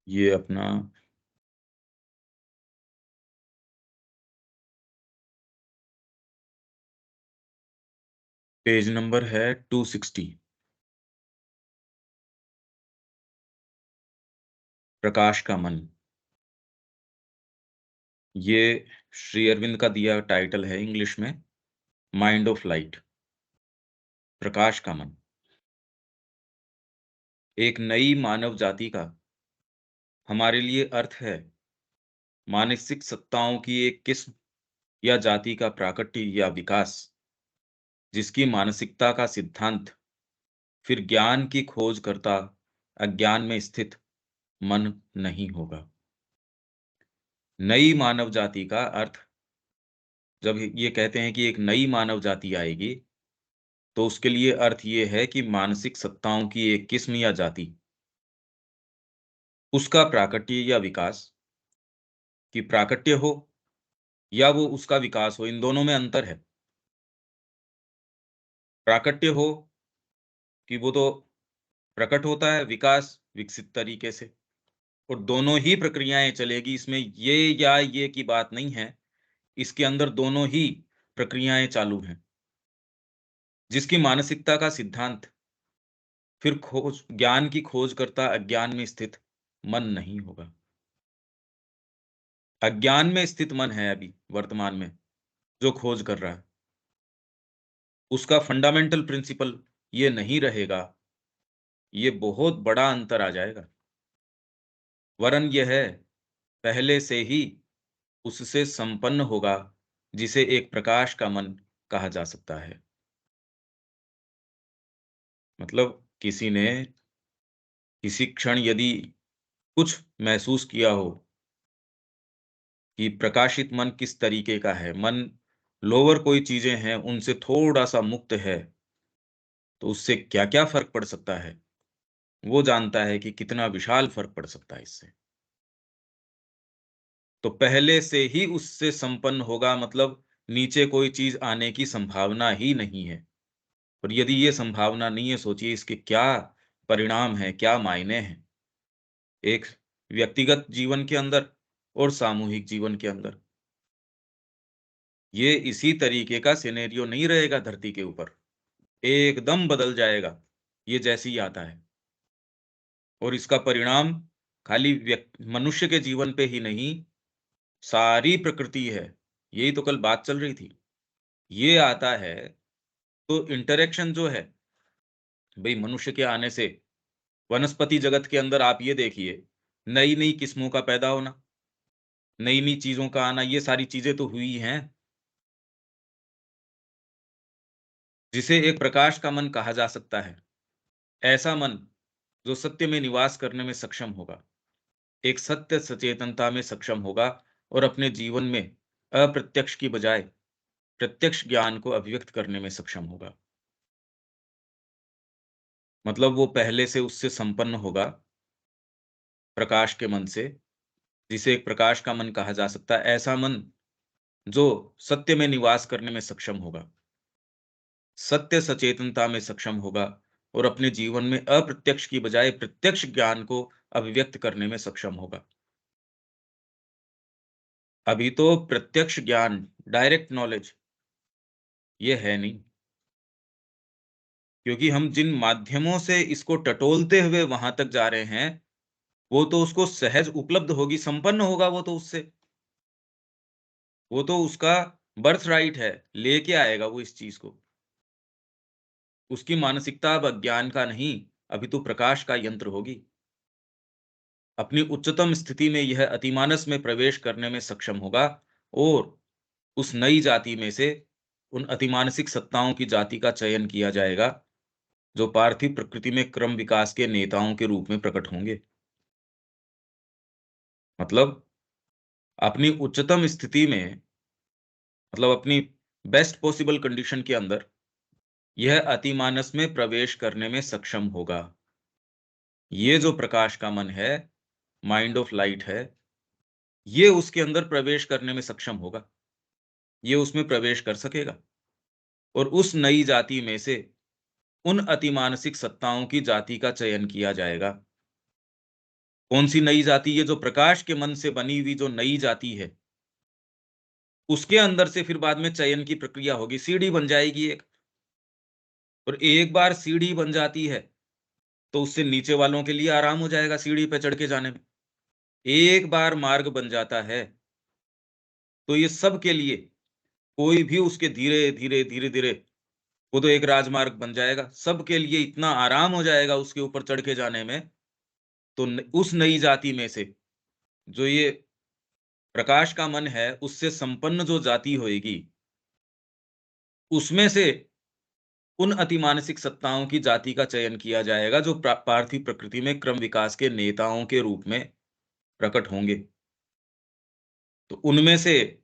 ये अपना page number है 260। प्रकाश का मन। ये श्री अरविंद का दिया टाइटल है इंग्लिश में, माइंड ऑफ लाइट। प्रकाश का मन एक नई मानव जाति का हमारे लिए अर्थ है। मानसिक सत्ताओं की एक किस्म या जाति का प्राकट्य या विकास, जिसकी मानसिकता का सिद्धांत फिर ज्ञान की खोज करता अज्ञान में स्थित मन नहीं होगा। नई मानव जाति का अर्थ, जब ये कहते हैं कि एक नई मानव जाति आएगी, तो उसके लिए अर्थ ये है कि मानसिक सत्ताओं की एक किस्म या जाति, उसका प्राकट्य या विकास, कि प्राकट्य हो या वो उसका विकास हो, इन दोनों में अंतर है। प्राकट्य हो कि वो तो प्रकट होता है, विकास विकसित तरीके से, और दोनों ही प्रक्रियाएं चलेगी। इसमें ये या ये की बात नहीं है, इसके अंदर दोनों ही प्रक्रियाएं चालू हैं। जिसकी मानसिकता का सिद्धांत फिर खोज ज्ञान की खोज करता अज्ञान में स्थित मन नहीं होगा। अज्ञान में स्थित मन है अभी वर्तमान में जो खोज कर रहा है, उसका फंडामेंटल प्रिंसिपल ये नहीं रहेगा। ये बहुत बड़ा अंतर आ जाएगा। वरन यह है पहले से ही उससे संपन्न होगा, जिसे एक प्रकाश का मन कहा जा सकता है। मतलब किसी ने किसी क्षण यदि कुछ महसूस किया हो कि प्रकाशित मन किस तरीके का है, मन लोअर कोई चीजें हैं उनसे थोड़ा सा मुक्त है, तो उससे क्या क्या फर्क पड़ सकता है, वो जानता है कि कितना विशाल फर्क पड़ सकता है इससे। तो पहले से ही उससे संपन्न होगा, मतलब नीचे कोई चीज आने की संभावना ही नहीं है। और यदि ये संभावना नहीं है, सोचिए इसके क्या परिणाम हैं, क्या मायने हैं एक व्यक्तिगत जीवन के अंदर और सामूहिक जीवन के अंदर। ये इसी तरीके का सिनेरियो नहीं रहेगा धरती के ऊपर, एकदम बदल जाएगा ये जैसे ही आता है। और इसका परिणाम खाली मनुष्य के जीवन पे ही नहीं, सारी प्रकृति है। यही तो कल बात चल रही थी। ये आता है तो इंटरेक्शन जो है, भाई मनुष्य के आने से वनस्पति जगत के अंदर आप ये देखिए, नई नई किस्मों का पैदा होना, नई नई चीजों का आना, ये सारी चीजें तो हुई हैं। जिसे एक प्रकाश का मन कहा जा सकता है, ऐसा मन जो सत्य में निवास करने में सक्षम होगा, एक सत्य सचेतनता में सक्षम होगा, और अपने जीवन में अप्रत्यक्ष की बजाय प्रत्यक्ष ज्ञान को अभिव्यक्त करने में सक्षम होगा। मतलब वो पहले से उससे संपन्न होगा प्रकाश के मन से, जिसे एक प्रकाश का मन कहा जा सकता है। ऐसा मन जो सत्य में निवास करने में सक्षम होगा, सत्य सचेतनता में सक्षम होगा, और अपने जीवन में अप्रत्यक्ष की बजाय प्रत्यक्ष ज्ञान को अभिव्यक्त करने में सक्षम होगा। अभी तो प्रत्यक्ष ज्ञान, डायरेक्ट नॉलेज ये है नहीं, क्योंकि हम जिन माध्यमों से इसको टटोलते हुए वहां तक जा रहे हैं, वो तो उसको सहज उपलब्ध होगी, संपन्न होगा वो तो उससे। वो तो उसका बर्थ राइट है, लेके आएगा वो इस चीज को। उसकी मानसिकता अब अज्ञान का नहीं, अभी तो प्रकाश का यंत्र होगी। अपनी उच्चतम स्थिति में यह अतिमानस में प्रवेश करने में सक्षम होगा, और उस नई जाति में से उन अतिमानसिक सत्ताओं की जाति का चयन किया जाएगा, जो पार्थिव प्रकृति में क्रम विकास के नेताओं के रूप में प्रकट होंगे। मतलब अपनी उच्चतम स्थिति में, मतलब अपनी बेस्ट पॉसिबल कंडीशन के अंदर यह अतिमानस में प्रवेश करने में सक्षम होगा। ये जो प्रकाश का मन है, माइंड ऑफ लाइट है, ये उसके अंदर प्रवेश करने में सक्षम होगा। ये उसमें प्रवेश कर सकेगा, और उस नई जाति में से उन अतिमानसिक सत्ताओं की जाति का चयन किया जाएगा, कौन सी नई जाति? ये जो प्रकाश के मन से बनी हुई जो नई जाति है, उसके अंदर से फिर बाद में चयन की प्रक्रिया होगी, सीढ़ी बन जाएगी एक। और एक बार सीढ़ी बन जाती है, तो उससे नीचे वालों के लिए आराम हो जाएगा सीढ़ी पे चढ़ के जाने में। एक बार मार्ग बन जाता है, तो ये सबके लिए, कोई भी उसके धीरे-धीरे, धीरे-धीरे, वो तो एक राजमार्ग बन जाएगा। सबके लिए इतना आराम हो जाएगा उसके ऊपर चढ़ के जाने में, तो उस नई जाति में से जो ये प्रकाश का मन है, उससे संपन्न जो जाति होएगी, उसमें से उन अतिमानसिक सत्ताओं की जाति का चयन किया जाएगा जो पार्थिव प्रकृति में क्रम विकास के नेताओं के रूप में प्रकट होंगे। तो उनमें से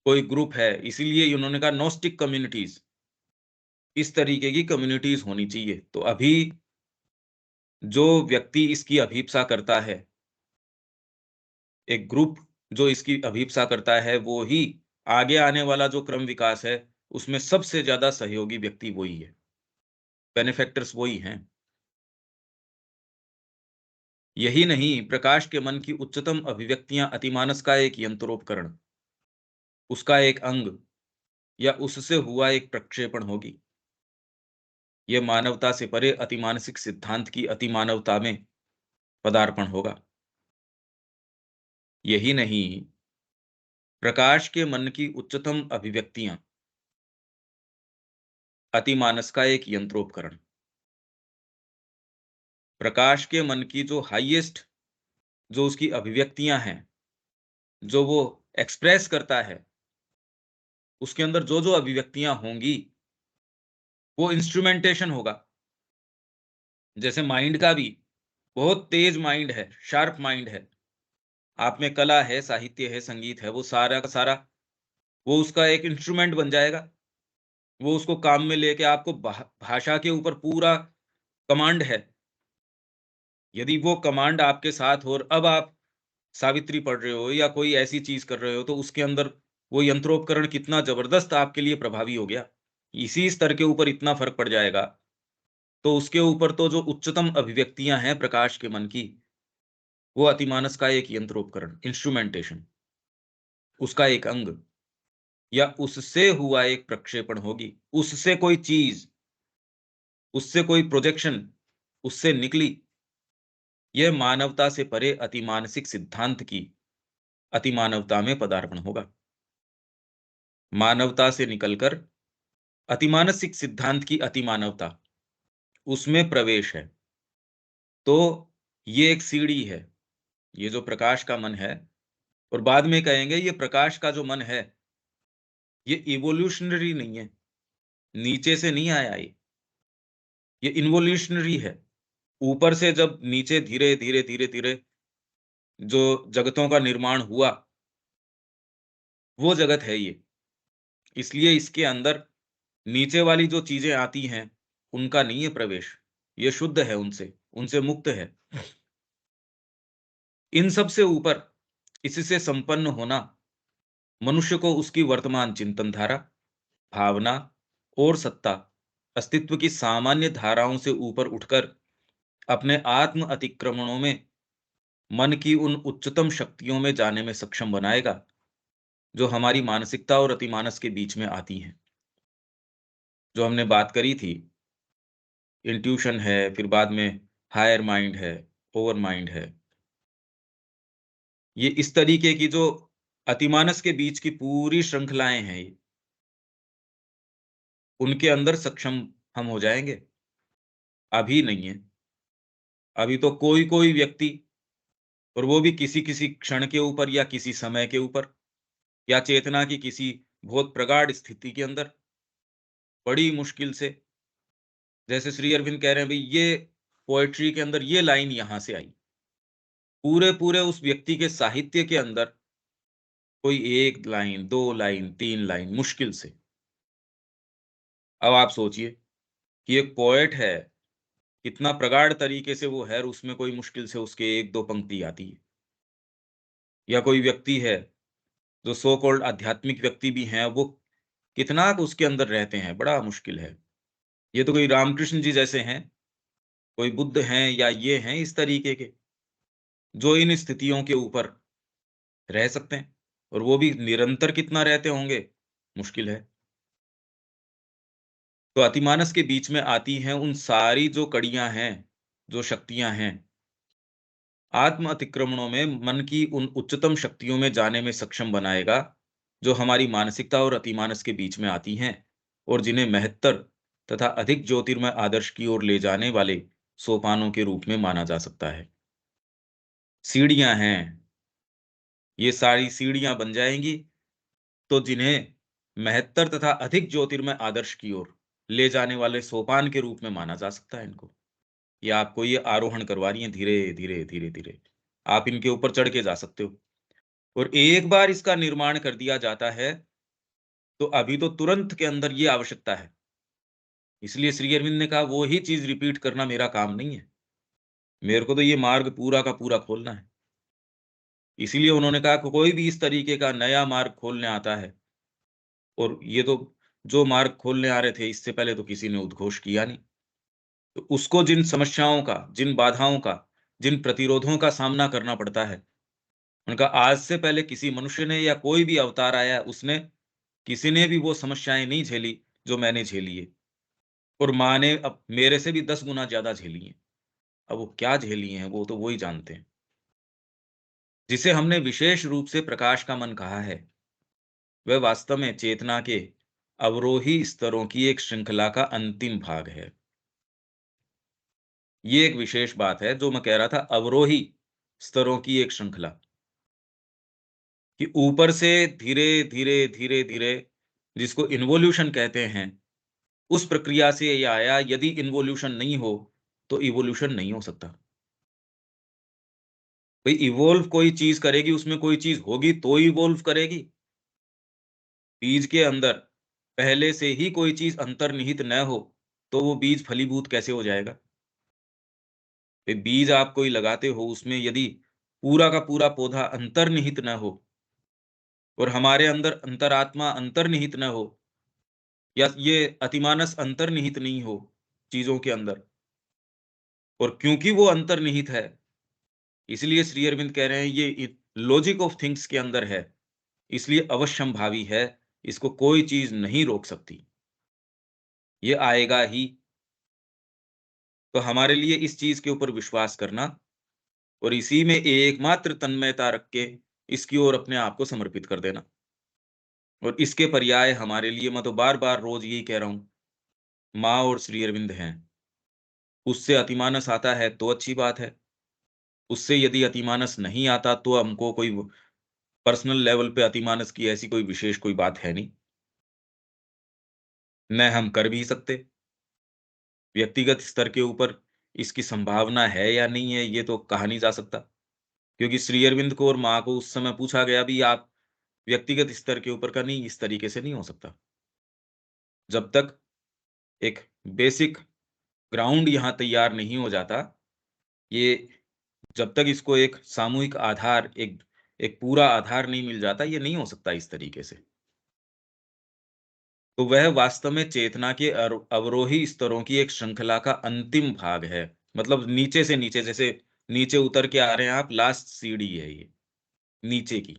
कोई ग्रुप है, इसीलिए उन्होंने कहा नोस्टिक कम्युनिटीज, इस तरीके की कम्युनिटीज होनी चाहिए। तो अभी जो व्यक्ति इसकी अभीप्सा करता है, एक ग्रुप जो इसकी अभीप्सा करता है, वो ही आगे आने वाला जो क्रम विकास है, उसमें सबसे ज्यादा सहयोगी व्यक्ति वही है, बेनिफैक्टर्स वही हैं। यही नहीं, प्रकाश के मन की उच्चतम अभिव्यक्तियां अतिमानस का एक यंत्रोपकरण, उसका एक अंग, या उससे हुआ एक प्रक्षेपण होगी। यह मानवता से परे अतिमानसिक सिद्धांत की अतिमानवता में पदार्पण होगा। यही नहीं, प्रकाश के मन की उच्चतम अभिव्यक्तियां अतिमानस का एक यंत्रोपकरण, प्रकाश के मन की जो हाईएस्ट, जो उसकी अभिव्यक्तियां हैं, जो वो एक्सप्रेस करता है, उसके अंदर जो जो अभिव्यक्तियां होंगी, वो इंस्ट्रूमेंटेशन होगा। जैसे माइंड का भी बहुत तेज माइंड है, शार्प माइंड है, आप में कला है, साहित्य है, संगीत है, वो सारा का सारा वो उसका एक इंस्ट्रूमेंट बन जाएगा। वो उसको काम में लेके आपको भाषा के ऊपर पूरा कमांड है। यदि वो कमांड आपके साथ हो और अब आप सावित्री पढ़ रहे हो या कोई ऐसी चीज कर रहे हो, तो उसके अंदर वो यंत्रोपकरण कितना जबरदस्त आपके लिए प्रभावी हो गया। इसी स्तर के ऊपर इतना फर्क पड़ जाएगा, तो उसके ऊपर तो जो उच्चतम अभिव्यक्तियां हैं प्रकाश के मन की, वो अतिमानस का एक यंत्रोपकरण, इंस्ट्रूमेंटेशन, उसका एक अंग, या उससे हुआ एक प्रक्षेपण होगी। उससे कोई चीज, उससे कोई प्रोजेक्शन, उससे निकली, यह मानवता से परे अतिमानसिक सिद्धांत की अतिमानवता में पदार्पण होगा। मानवता से निकलकर अतिमानसिक सिद्धांत की अतिमानवता, उसमें प्रवेश है। तो ये एक सीढ़ी है, ये जो प्रकाश का मन है। और बाद में कहेंगे ये प्रकाश का जो मन है, ये इवोल्यूशनरी नहीं है, नीचे से नहीं आया ये इन्वोल्यूशनरी है। ऊपर से जब नीचे धीरे धीरे धीरे धीरे जो जगतों का निर्माण हुआ, वो जगत है ये। इसलिए इसके अंदर नीचे वाली जो चीजें आती हैं, उनका नहीं है प्रवेश, ये शुद्ध है, उनसे उनसे मुक्त है। इन सब से ऊपर इससे संपन्न होना मनुष्य को उसकी वर्तमान चिंतन धारा, भावना और सत्ता, अस्तित्व की सामान्य धाराओं से ऊपर उठकर अपने आत्म अतिक्रमणों में मन की उन उच्चतम शक्तियों में जाने में सक्षम बनाएगा, जो हमारी मानसिकता और अतिमानस के बीच में आती हैं। जो हमने बात करी थी, इंट्यूशन है, फिर बाद में हायर माइंड है, ओवर माइंड है। ये इस तरीके की जो अतिमानस के बीच की पूरी श्रृंखलाएं हैं, उनके अंदर सक्षम हम हो जाएंगे। अभी नहीं है। अभी तो कोई कोई व्यक्ति, और वो भी किसी किसी क्षण के ऊपर या किसी समय के ऊपर, या चेतना की किसी बहुत प्रगाढ़ स्थिति के अंदर, बड़ी मुश्किल से, जैसे श्री अरविंद कह रहे हैं भाई ये पोएट्री के अंदर ये लाइन यहां से आई, पूरे पूरे उस व्यक्ति के साहित्य के अंदर कोई एक लाइन, दो लाइन, तीन लाइन मुश्किल से। अब आप सोचिए कि एक पोएट है, कितना प्रगाढ़ तरीके से वो है, और उसमें कोई मुश्किल से उसके एक दो पंक्ति आती है। या कोई व्यक्ति है जो सो कॉल्ड आध्यात्मिक व्यक्ति भी हैं, वो कितना उसके अंदर रहते हैं, बड़ा मुश्किल है। ये तो कोई रामकृष्ण जी जैसे हैं, कोई बुद्ध हैं, या ये हैं इस तरीके के। जो इन स्थितियों के ऊपर रह सकते हैं, और वो भी निरंतर कितना रहते होंगे, मुश्किल है। तो अतिमानस के बीच में आती हैं उन सारी जो कड़ियाँ हैं, जो शक्तियाँ हैं, आत्म अतिक्रमणों में मन की उन उच्चतम शक्तियों में जाने में सक्षम बनाएगा, जो हमारी मानसिकता और अतिमानस के बीच में आती हैं, और जिन्हें महत्तर तथा अधिक ज्योतिर्मय आदर्श की ओर ले जाने वाले सोपानों के रूप में माना जा सकता है। सीढ़ियाँ हैं, ये सारी सीढ़ियाँ बन जाएँगी, तो जिन्हें महत्तर तथा अधिक ज्योतिर्मय आदर्श की ओर ले जाने वाले सोपान के रूप में माना जा सकता है इनको। या आपको ये आरोहण करवा रही हैं धीरे, धीरे, धीरे, धीरे। आप इनके ऊपर चढ़ के जा सकते हो, और एक बार इसका निर्माण कर दिया जाता है, तो अभी तो तुरंत के अंदर ये आवश्यकता है। इसलिए श्री अरविंद ने कहा वो ही चीज़ रिपीट करना मेरा काम नहीं है। मेरे को तो ये मार्ग पूरा का पूरा खोलना है। इसीलिए उन्होंने कहा कि कोई भी इस तरीके का नया मार्ग खोलने आता है, और ये तो जो मार्ग खोलने आ रहे थे, इससे पहले तो किसी ने उद्घोष किया नहीं। तो उसको जिन समस्याओं का, जिन बाधाओं का, जिन प्रतिरोधों का सामना करना पड़ता है, उनका आज से पहले किसी मनुष्य ने या कोई भी अवतार आया, उसने किसी ने भी वो समस्याएँ नहीं झेली, जो मैंने झेली है। और माँ ने अब मेरे से भी 10 गुना ज़्यादा झेली हैं। अब वो क्या झेली हैं, वो तो वो ही जानते हैं। जिसे हमने विशेष रूप से प्रकाश का मन कहा है, वह वास्तव में चेतना के अवरोही स्तरों की एक श्रृंखला का अंतिम भाग है। ये एक विशेष बात है, जो मैं कह रहा था, अवरोही स्तरों की एक श्रृंखला, कि ऊपर से धीरे, धीरे, धीरे, धीरे, जिसको इन्वोल्यूशन कहते हैं, उस प्रक्रिया से ये आया। यदि इन्वोल्यूशन नहीं हो, तो इवोल्यूशन नहीं हो सकता। भई इवॉल्व कोई चीज़ करेगी, उसमें कोई चीज़ होगी तो इवॉल्व करेगी। बीज के अंदर पहले से ही कोई चीज़ अंतर्निहित न हो, तो वो बीज फलीभूत कैसे हो जाएगा? बीज आप कोई लगाते हो, उसमें यदि पूरा का पूरा पौधा अंतर्निहित न हो, और हमारे अंदर अंतरात्मा अंतर्निहित न हो, या ये अतिमानस अंतर्निहित नहीं हो चीज़ों के अंदर, और क्योंकि वो अंतर्निहित है, इसलिए श्री अरविंद कह रहे हैं ये लॉजिक ऑफ थिंग्स के अंदर है, इसलिए अवश्यंभावी है, इसको कोई चीज़ नहीं रोक सकती। ये आएगा ही। तो हमारे लिए इस चीज़ के ऊपर विश्वास करना, और इसी में एकमात्र तन्मयता रख के इसकी ओर अपने आप को समर्पित कर देना। और इसके पर्याय हमारे लिए, मैं तो बार-बार रोज़ यही कह रहा हूँ, माँ और श्री अरविंद हैं। उससे अतिमानस आता है तो अच्छी बात है। उससे यदि अतिमानस नहीं आता, तो हमको कोई पर्सनल लेवल पे अतिमानस की ऐसी कोई विशेष कोई बात है नहीं। न हम कर भी सकते। व्यक्तिगत स्तर के ऊपर इसकी संभावना है या नहीं है, ये तो कहा नहीं जा सकता। क्योंकि श्री अरविंद को और माँ को उस समय पूछा गया भी, आप व्यक्तिगत स्तर के ऊपर का नहीं, इस तरीके से नहीं हो सकता। जब तक एक बेसिक ग्राउंड यहाँ तैयार नहीं हो जाता, ये जब तक इसको एक सामूहिक आधार, एक एक पूरा आधार नहीं मिल जाता, ये नहीं हो सकता इस तरीके से। तो वह वास्तव में चेतना के अवरोही स्तरों की एक श्रृंखला का अंतिम भाग है। मतलब नीचे से नीचे, जैसे नीचे उतर के आ रहे हैं आप, लास्ट सीढ़ी है ये, नीचे की।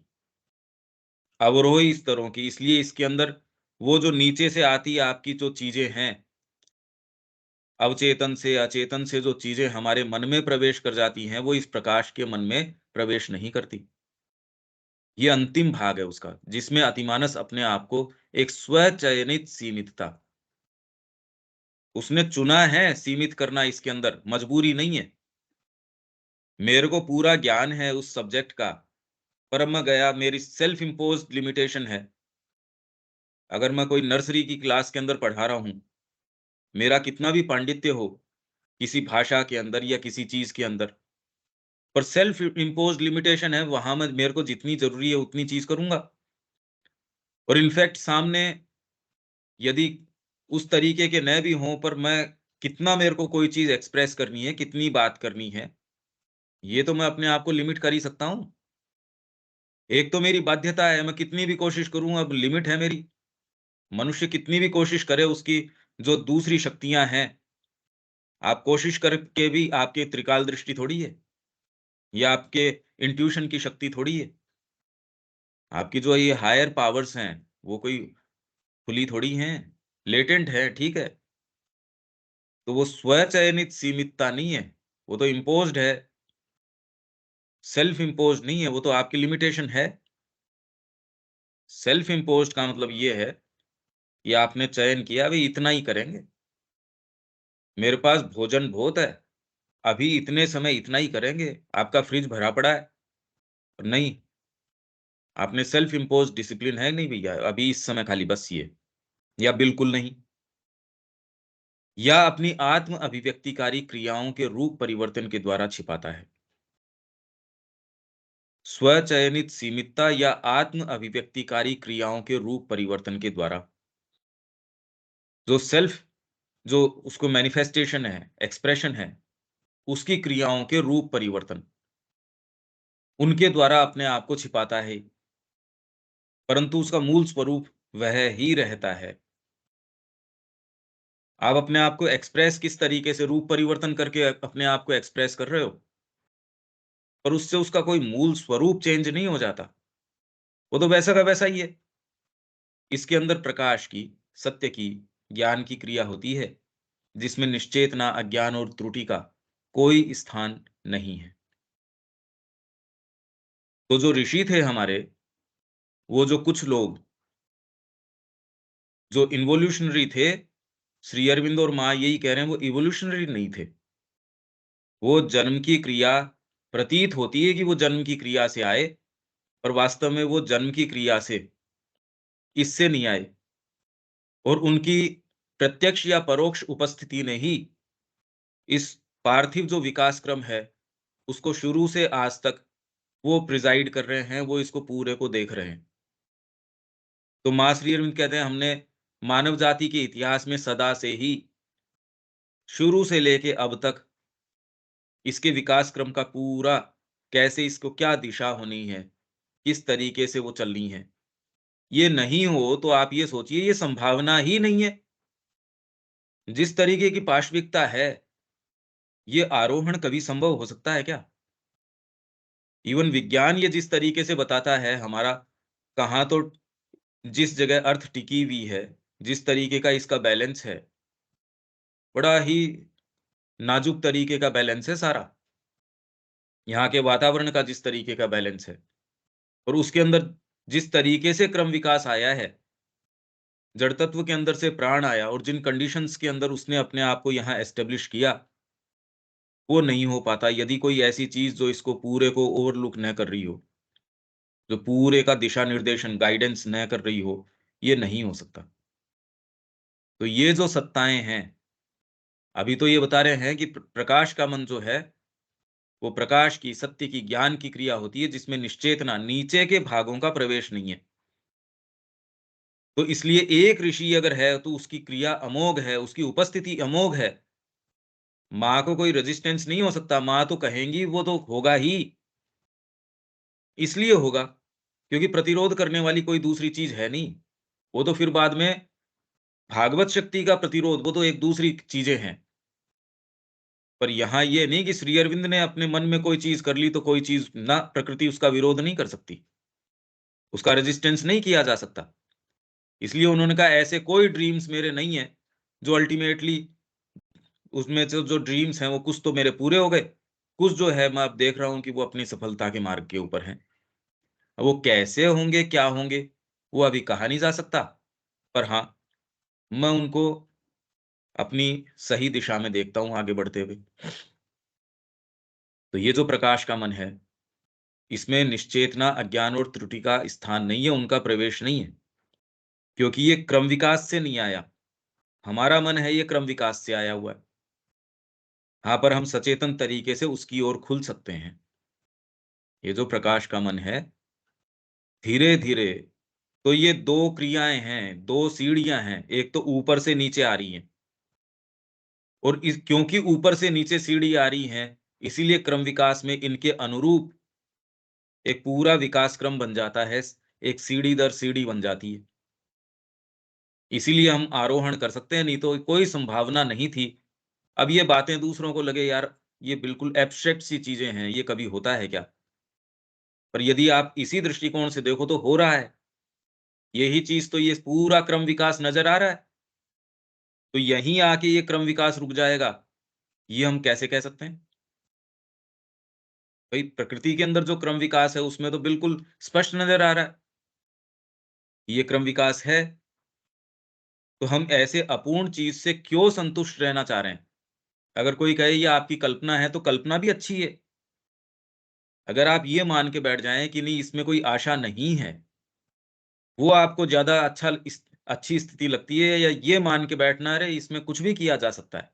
अवरोही स्तरों की, इसलिए इसके अंदर वो जो नीचे से आती है आपकी जो चीज़ें हैं, अवचेतन से, अचेतन से जो चीज़ें हमारे मन में प्रवेश कर जाती हैं, वो इस प्रकाश के मन में प्रवेश नहीं करती। ये अंतिम भाग है उसका, जिसमें अतिमानस अपने आप को एक स्वचयनित सीमितता, उसने चुना है सीमित करना इसके अंदर, मजबूरी नहीं है। मेरे को पूरा ज्ञान है उस सब्जेक्ट का, पर अब मैं गया, मेरी सेल्फ इम्पोज्ड लिमिटेशन है। अगर मैं कोई नर्सरी की क्लास के अंदर पढ़ा रहा हूँ, मेरा कितना भी पांडित्य हो, किसी भाषा के अंदर या किसी चीज़ के अंदर, पर सेल्फ इम्पोज्ड लिमिटेशन है, वहाँ मैं, मेरे को जितनी ज़रूरी है उतनी चीज़ करूँगा। और इनफैक्ट सामने यदि उस तरीके के न भी हों, पर मैं कितना, मेरे को कोई चीज़ एक्सप्रेस करनी है, कितनी बात करनी है, ये तो मैं अपने आप को लिमिट कर ही सकता हूँ। एक तो मेरी बाध्यता है, मैं कितनी भी कोशिश करूँ, अब लिमिट है मेरी। मनुष्य कितनी भी कोशिश करे, उसकी जो दूसरी शक्तियाँ हैं, आप कोशिश करके भी आपकी त्रिकाल दृष्टि थोड़ी है। ये आपके इंट्यूशन की शक्ति थोड़ी है। आपकी जो ये हायर पावर्स हैं, वो कोई खुली थोड़ी हैं, लेटेंट है, ठीक है? तो वो स्वचयनित सीमितता नहीं है, वो तो इम्पोज़्ड है, सेल्फ इम्पोज़्ड नहीं है, वो तो आपकी लिमिटेशन है। सेल्फ इम्पोज़्ड का मतलब ये है कि आपने चयन किया अभी इतना ही करेंगे। मेरे पास भोजन बहुत है, अभी इतने समय इतना ही करेंगे। आपका फ्रिज भरा पड़ा है, नहीं, आपने सेल्फ इम्पोज़्ड डिसिप्लिन है नहीं भैया, अभी इस समय खाली बस ये, या बिल्कुल नहीं। या अपनी आत्म अभिव्यक्तिकारी क्रियाओं के रूप परिवर्तन के द्वारा छिपाता है। स्वचयनित सीमितता या आत्म अभिव्यक्तिकारी क्रियाओं के रूप परिवर्तन के द्वारा जो सेल्फ जो उसको मैनिफेस्टेशन है, एक्सप्रेशन है, उसकी क्रियाओं के रूप परिवर्तन, उनके द्वारा अपने आप को छिपाता है, परंतु उसका मूल स्वरूप वह ही रहता है। आप अपने आप को एक्सप्रेस किस तरीके से रूप परिवर्तन करके अपने आप को एक्सप्रेस कर रहे हो, पर उससे उसका कोई मूल स्वरूप चेंज नहीं हो जाता। वो तो वैसा का वैसा ही है। इसके अंदर प्रकाश की, सत्य की, ज्ञान की क्रिया होती है, जिसमें निश्चेतना, अज्ञान और त्रुटि का कोई स्थान नहीं है। तो जो ऋषि थे हमारे, वो जो कुछ लोग जो इन्वोल्यूशनरी थे, श्री अरविंद और माँ यही कह रहे हैं, वो इवोल्यूशनरी नहीं थे। वो जन्म की क्रिया प्रतीत होती है कि वो जन्म की क्रिया से आए, पर वास्तव में वो जन्म की क्रिया से इससे नहीं आए, और उनकी प्रत्यक्ष या परोक्ष उपस्थिति ने ही इस पार्थिव जो विकास क्रम है, उसको शुरू से आज तक वो प्रिज़ाइड कर रहे हैं, वो इसको पूरे को देख रहे हैं। तो माँ श्री अरविंद कहते हैं, हमने मानव जाति के इतिहास में सदा से ही, शुरू से लेके अब तक इसके विकास क्रम का पूरा, कैसे इसको क्या दिशा होनी है, किस तरीके से वो चलनी है। ये नहीं हो तो आप ये सोचिए, ये संभावना ही नहीं है। जिस तरीके की पाशविकता है, ये आरोहण कभी संभव हो सकता है क्या? इवन विज्ञान ये जिस तरीके से बताता है हमारा, कहाँ तो जिस जगह अर्थ टिकी हुई है, जिस तरीके का इसका बैलेंस है, बड़ा ही नाजुक तरीके का बैलेंस है सारा। यहाँ के वातावरण का जिस तरीके का बैलेंस है, और उसके अंदर जिस तरीके से क्रम विकास आया है, जड़ तत्व के अंदर से प्राण आया और जिन कंडीशंस के अंदर उसने अपने आप को यहाँ एस्टेब्लिश किया, वो नहीं हो पाता यदि कोई ऐसी चीज़ जो इसको पूरे को ओवरलुक न कर रही हो, जो पूरे का दिशा निर्देशन, गाइडेंस न कर रही हो, ये नहीं हो सकता। तो ये जो सत्ताएँ हैं, अभी तो ये बता रहे हैं कि प्रकाश का मन जो है, वो प्रकाश की, सत्य की, ज्ञान की क्रिया होती है, जिसमें निश्चेतना, नीचे के भागों का प्रवेश नहीं है। तो इसलिए एक ऋषि अगर है, तो उसकी क्रिया अमोघ है, उसकी उपस्थिति अमोघ है। माँ को कोई रेजिस्टेंस नहीं हो सकता, माँ तो कहेंगी वो तो होगा ही, इसलिए होगा, क्योंकि प्रतिरोध करने वाली कोई दूसरी चीज़ है नहीं। वो तो फिर बाद में भागवत शक्ति का प्रतिरोध, वो तो एक दूसरी चीज़ें हैं। पर यहाँ ये नहीं कि श्री अरविंद ने अपने मन में कोई चीज़ कर ली, तो कोई चीज़ ना, प्रकृति उसका विरोध नहीं कर सकती, उसका रेजिस्टेंस नहीं किया जा सकता। इसलिए उन्होंने कहा ऐसे कोई ड्रीम्स मेरे नहीं है, जो अल्टीमेटली उसमें से जो ड्रीम्स हैं वो कुछ तो मेरे पूरे हो गए, कुछ जो है मैं अब देख रहा हूँ कि वो अपनी सफलता के मार्ग के ऊपर हैं। अब वो कैसे होंगे, क्या होंगे, वो अभी कहा नहीं जा सकता, पर हाँ, मैं उनको अपनी सही दिशा में देखता हूँ आगे बढ़ते हुए। तो ये जो प्रकाश का मन है, इसमें निश्चेतना, अज्ञान और त्रुटि का स्थान नहीं है, उनका प्रवेश नहीं है, क्योंकि ये क्रम विकास से नहीं आया। हमारा मन है ये क्रम विकास से आया हुआ है। हाँ, पर हम सचेतन तरीके से उसकी ओर खुल सकते हैं। ये जो प्रकाश का मन है, धीरे-धीरे, तो ये 2 क्रियाएँ हैं, 2 सीढ़ियाँ हैं, एक तो ऊपर से नीचे आ रही हैं, और इस क्योंकि ऊपर से नीचे सीढ़ी आ रही हैं, इसीलिए क्रम विकास में इनके अनुरूप एक पूरा विकास क्रम बन जाता है, एक सीढ़ी दर सीढ़ी बन जाती है। इसीलिए हम आरोहण कर सकते हैं, नहीं तो कोई संभावना नहीं थी। अब ये बातें दूसरों को लगे यार, ये बिल्कुल एब्स्ट्रैक्ट सी चीज़ें हैं, ये कभी होता है क्या? पर यदि आप इसी दृष्टिकोण से देखो तो हो रहा है। यही चीज़ तो ये पूरा क्रम विकास नज़र आ रहा है। तो यहीं आके ये क्रम विकास रुक जाएगा, ये हम कैसे कह सकते हैं? भई प्रकृति के अंदर जो क्रम विकास है उसमें तो बिल्कुल स्पष्ट नज़र आ रहा है, ये क्रम विकास है। तो हम ऐसे अपूर्ण चीज़ से क्यों संतुष्ट रहना चाह रहे हैं? अगर कोई कहे ये आपकी कल्पना है, तो कल्पना भी अच्छी है। अगर आप ये मान के बैठ जाएँ कि नहीं इसमें कोई आशा नहीं है, वो आपको ज़्यादा अच्छी स्थिति लगती है या ये मान के बैठना अरे इसमें कुछ भी किया जा सकता है।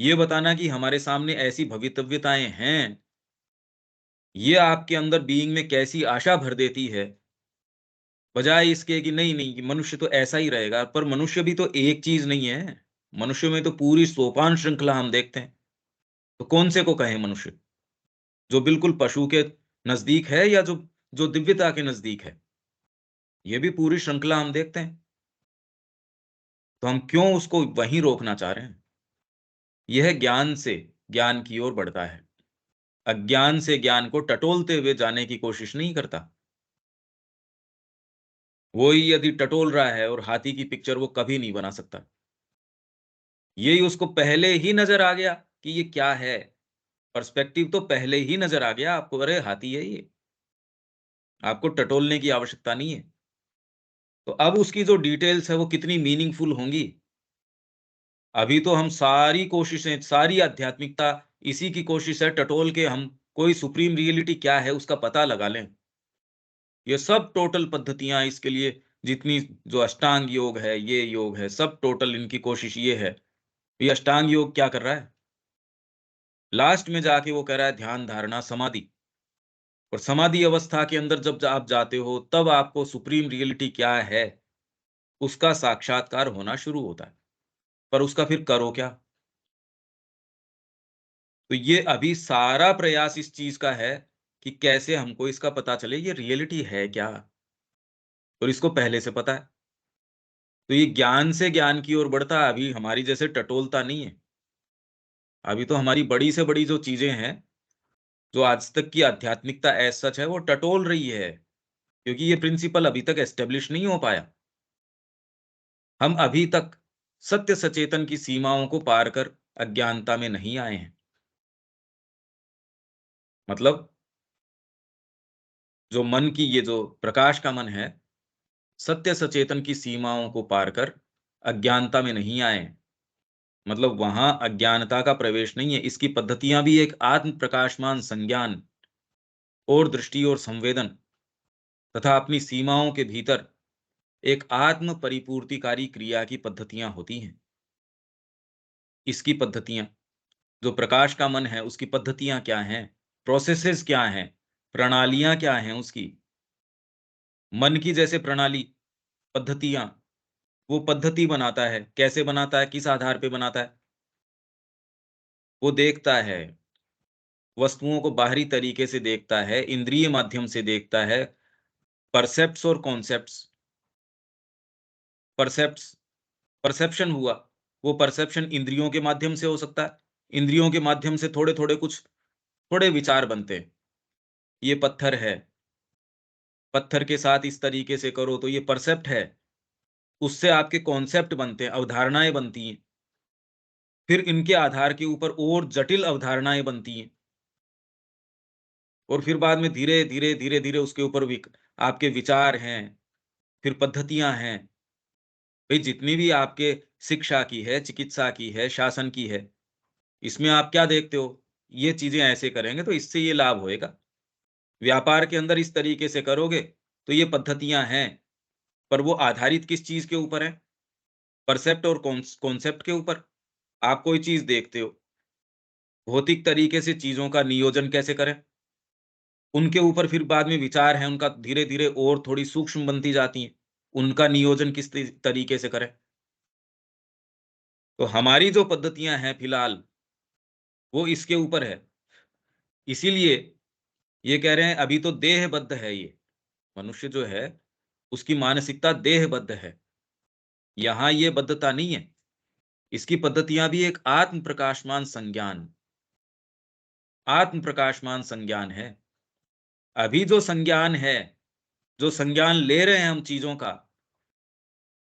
ये बताना कि हमारे सामने ऐसी भवितव्यताएँ हैं, ये आपके अंदर बीइंग में कैसी आशा भर देती है, बजाए इसके कि नहीं, नहीं कि मनुष्य तो ऐसा ही रहेगा, पर मनुष्य भी तो एक चीज़ नहीं है। मनुष्य में तो पूरी सोपान श्रृंखला हम देखते हैं। तो कौन से को कहें मनुष्य? जो बिल्कुल पशु के नज़दीक है या जो जो दिव्यता के नज़दीक है? ये भी पूरी श्रृंखला हम देखते हैं। तो हम क्यों उसको वहीं रोकना चाह रहे हैं? यह ज्ञान से ज्ञान की ओर बढ़ता है। अज्ञान से ज्ञान को टटोलते हुए जाने की कोशिश नहीं करता। वो ही यदि टटोल रहा है और हाथी की पिक्चर वो कभी नहीं बना सकता। यही उसको पहले ही नज़र आ गया कि ये क्या है। पर्सपेक्टिव तो पहले ही नज़र आ गया आपको, अरे हाथी है ये। आपको टटोलने की आवश्यकता नहीं है। तो अब उसकी जो डिटेल्स है वो कितनी मीनिंगफुल होंगी। अभी तो हम सारी कोशिशें, सारी आध्यात्मिकता इसी की कोशिश है टटोल के हम कोई सुप्रीम रियलिटी क्या है उसका पता लगा लें। ये सब टोटल पद्धतियाँ इसके लिए जितनी जो अष्टांग योग है, ये योग है, सब टोटल इनकी कोशिश ये है। ये अष्टांग योग क्या कर रहा है? लास्ट में जाके वो कह रहा है ध्यान, धारणा, समाधि। और समाधि अवस्था के अंदर जब आप जाते हो, तब आपको सुप्रीम रियलिटी क्या है, उसका साक्षात्कार होना शुरू होता है। पर उसका फिर करो क्या? तो ये अभी सारा प्रयास इस चीज़ का है कि कैसे हमको इसका पता चले ये रियलिटी है क्या? और इसको पहले से पता है। तो ये ज्ञान से ज्ञान की ओर बढ़ता है, अभी हमारी जैसे टटोलता नहीं है। अभी तो हमारी बड़ी से बड़ी जो चीज़ें हैं, जो आज तक की आध्यात्मिकता एज़ सच है, वो टटोल रही है, क्योंकि ये प्रिंसिपल अभी तक एस्टेब्लिश नहीं हो पाया। हम अभी तक सत्य सचेतन की सीमाओं को पार कर अज्ञानता में नहीं आए हैं। मतलब जो मन की ये जो प्रकाश का मन है, सत्य सचेतन की सीमाओं को पार कर अज्ञानता में नहीं आए हैं। मतलब वहाँ अज्ञानता का प्रवेश नहीं है। इसकी पद्धतियाँ भी एक आत्म प्रकाशमान संज्ञान और दृष्टि और संवेदन तथा अपनी सीमाओं के भीतर एक आत्म परिपूर्तिकारी क्रिया की पद्धतियाँ होती हैं। इसकी पद्धतियाँ जो प्रकाश का मन है, उसकी पद्धतियाँ क्या हैं? प्रोसेसेस क्या हैं? प्रणालियाँ क्या हैं उसकी? मन की जैसे प्रणाली, पद्धतियाँ, वो पद्धति बनाता है। कैसे बनाता है? किस आधार पे बनाता है? वो देखता है, वस्तुओं को बाहरी तरीके से देखता है, इंद्रिय माध्यम से देखता है, परसेप्ट्स और कॉन्सेप्ट्स, परसेप्ट्स परसेप्शन हुआ, वो परसेप्शन इंद्रियों के माध्यम से हो सकता है। इंद्रियों के माध्यम से थोड़े-थोड़े कुछ थोड़े विचार बनते हैं। ये पत्थर है, पत्थर के साथ इस तरीके से करो तो ये परसेप्ट है। उससे आपके कॉन्सेप्ट बनते हैं, अवधारणाएँ बनती हैं। फिर इनके आधार के ऊपर और जटिल अवधारणाएँ बनती हैं और फिर बाद में धीरे-धीरे, धीरे-धीरे उसके ऊपर आपके विचार हैं, फिर पद्धतियाँ हैं। भई जितनी भी आपके शिक्षा की है, चिकित्सा की है, शासन की है, इसमें आप क्या देखते हो? ये चीज़ें ऐसे करेंगे तो इससे ये लाभ होएगा। व्यापार के अंदर इस तरीके से करोगे, तो ये पद्धतियाँ हैं, पर वो आधारित किस चीज़ के ऊपर हैं? परसेप्ट और कॉन्सेप्ट के ऊपर। आप कोई चीज़ देखते हो, भौतिक तरीके से चीज़ों का नियोजन कैसे करें? उनके ऊपर फिर बाद में विचार हैं, उनका धीरे-धीरे और थोड़ी सूक्ष्म बनती जाती हैं। उनका नियोजन किस तरीके से करें? तो हमारी जो पद्धतियाँ हैं फिलहाल, वो इसके ऊपर है। इसीलिए ये कह रहे हैं अभी तो देहबद्ध है ये। मनुष्य जो है, उसकी मानसिकता देहबद्ध है। यहाँ ये बद्धता नहीं है। इसकी पद्धतियाँ भी एक आत्म प्रकाशमान संज्ञान। आत्म प्रकाशमान संज्ञान है। अभी जो संज्ञान है, जो संज्ञान ले रहे हैं हम चीजों का,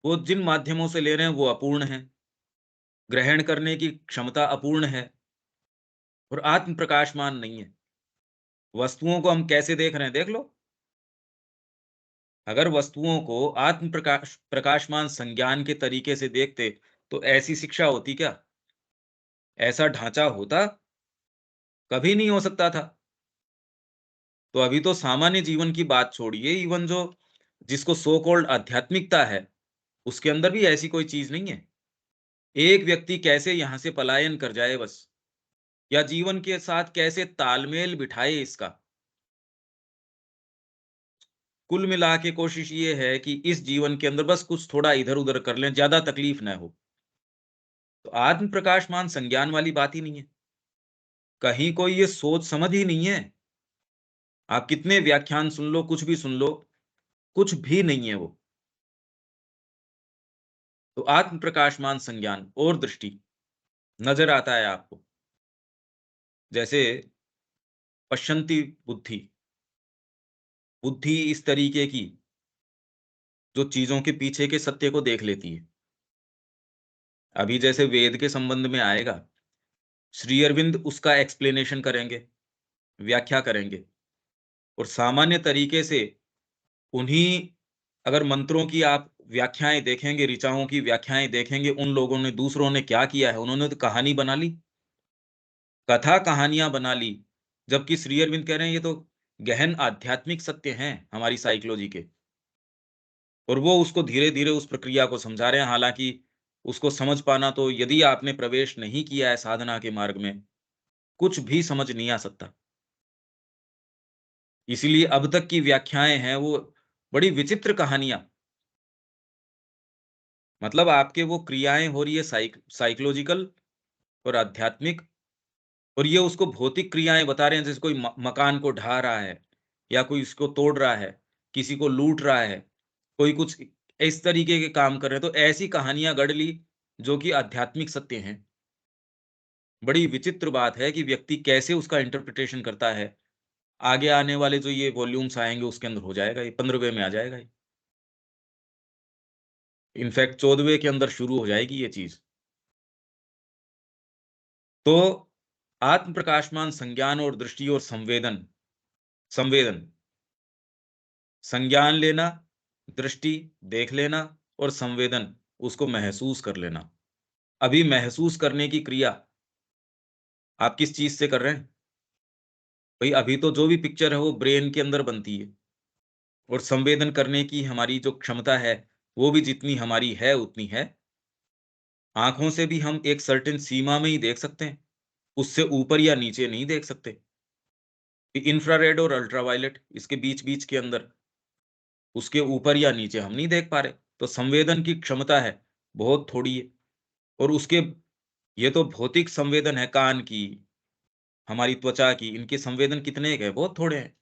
वो जिन माध्यमों से ले रहे हैं वो अपूर्ण है, ग्रहण करने की क्षमता अपूर्ण है और आत्म प्रकाशमान नहीं है। वस्तुओं को हम कैसे देख रहे हैं देख लो। अगर वस्तुओं को आत्म प्रकाशमान संज्ञान के तरीके से देखते तो ऐसी शिक्षा होती क्या? ऐसा ढांचा होता? कभी नहीं हो सकता था। तो अभी तो सामान्य जीवन की बात छोड़िए, इवन जो जिसको सो कॉल्ड आध्यात्मिकता है, उसके अंदर भी ऐसी कोई चीज नहीं है। एक व्यक्ति कैसे यहां से पलायन कर जाए बस, या जीवन के साथ कैसे तालमेल बिठाए इसका। कुल मिला के कोशिश ये है कि इस जीवन के अंदर बस कुछ थोड़ा इधर-उधर कर लें, ज्यादा तकलीफ ना हो। तो आत्म प्रकाशमान संज्ञान वाली बात ही नहीं है। कहीं कोई ये सोच समझ ही नहीं है। आप कितने व्याख्यान सुन लो, कुछ भी सुन लो, कुछ भी नहीं है वो। तो आत्म प्रकाशमान संज्ञान और दृष्टि नजर आता है आपको। जैसे पश्यन्ति बुद्धि, बुद्धि इस तरीके की जो चीजों के पीछे के सत्य को देख लेती है। अभी जैसे वेद के संबंध में आएगा, श्री अरविंद उसका एक्सप्लेनेशन करेंगे, व्याख्या करेंगे और सामान्य तरीके से उन्हीं अगर मंत्रों की आप व्याख्याएँ देखेंगे, ऋचाओं की व्याख्याएँ देखेंगे, उन लोगों ने दूसरों ने क्या किया है, उन्होंने तो कहानी बना ली, कथा कहानियाँ बना ली। जबकि श्री अरविंद कह रहे हैं ये तो गहन आध्यात्मिक सत्य हैं हमारी साइकोलॉजी के, और वो उसको धीरे-धीरे उस प्रक्रिया को समझा रहे हैं। हालाँकि उसको समझ पाना तो यदि आपने प्रवेश नहीं किया है साधना के मार्ग में, कुछ भी समझ नहीं आ सकता। इसीलिए अब तक की व्याख्याएँ हैं वो बड़ी विचित्र कहानियाँ, मतलब आपके वो क्रियाएँ हो रही है साइकोलॉजिकल और आध्यात्मिक, और ये उसको भौतिक क्रियाएँ बता रहे हैं, जैसे कोई मकान को ढा रहा है या कोई इसको तोड़ रहा है, किसी को लूट रहा है, कोई कुछ इस तरीके के काम कर रहे हैं। तो ऐसी कहानियाँ गढ़ ली जो कि आध्यात्मिक सत्य हैं। बड़ी विचित्र बात है कि व्यक्ति कैसे उसका इंटरप्रिटेशन करता है। आगे आने वाले जो ये वॉल्यूम्स आएँगे उसके अंदर हो जाएगा, ये 15वें में आ जाएगा ये। इनफैक्ट 14वें के अंदर शुरू हो जाएगी ये चीज़। तो आत्म प्रकाशमान संज्ञान और दृष्टि और संवेदन, संवेदन, संज्ञान लेना, दृष्टि देख लेना और संवेदन उसको महसूस कर लेना। अभी महसूस करने की क्रिया आप किस चीज़ से कर रहे हैं? भई अभी तो जो भी पिक्चर है वो ब्रेन के अंदर बनती है, और संवेदन करने की हमारी जो क्षमता है, वो भी जितनी हमारी है उतनी है। आँखों से भी हम एक सर्टेन सीमा में ही देख सकते हैं, उससे ऊपर या नीचे नहीं देख सकते। इंफ्रारेड और अल्ट्रावायलेट इसके बीच-बीच के अंदर, उसके ऊपर या नीचे हम नहीं देख पा रहे। तो संवेदन की क्षमता है, बहुत थोड़ी है, और उसके ये तो भौतिक संवेदन है कान की, हमारी त्वचा की, इनके संवेदन कितने हैं? बहुत थोड़े हैं।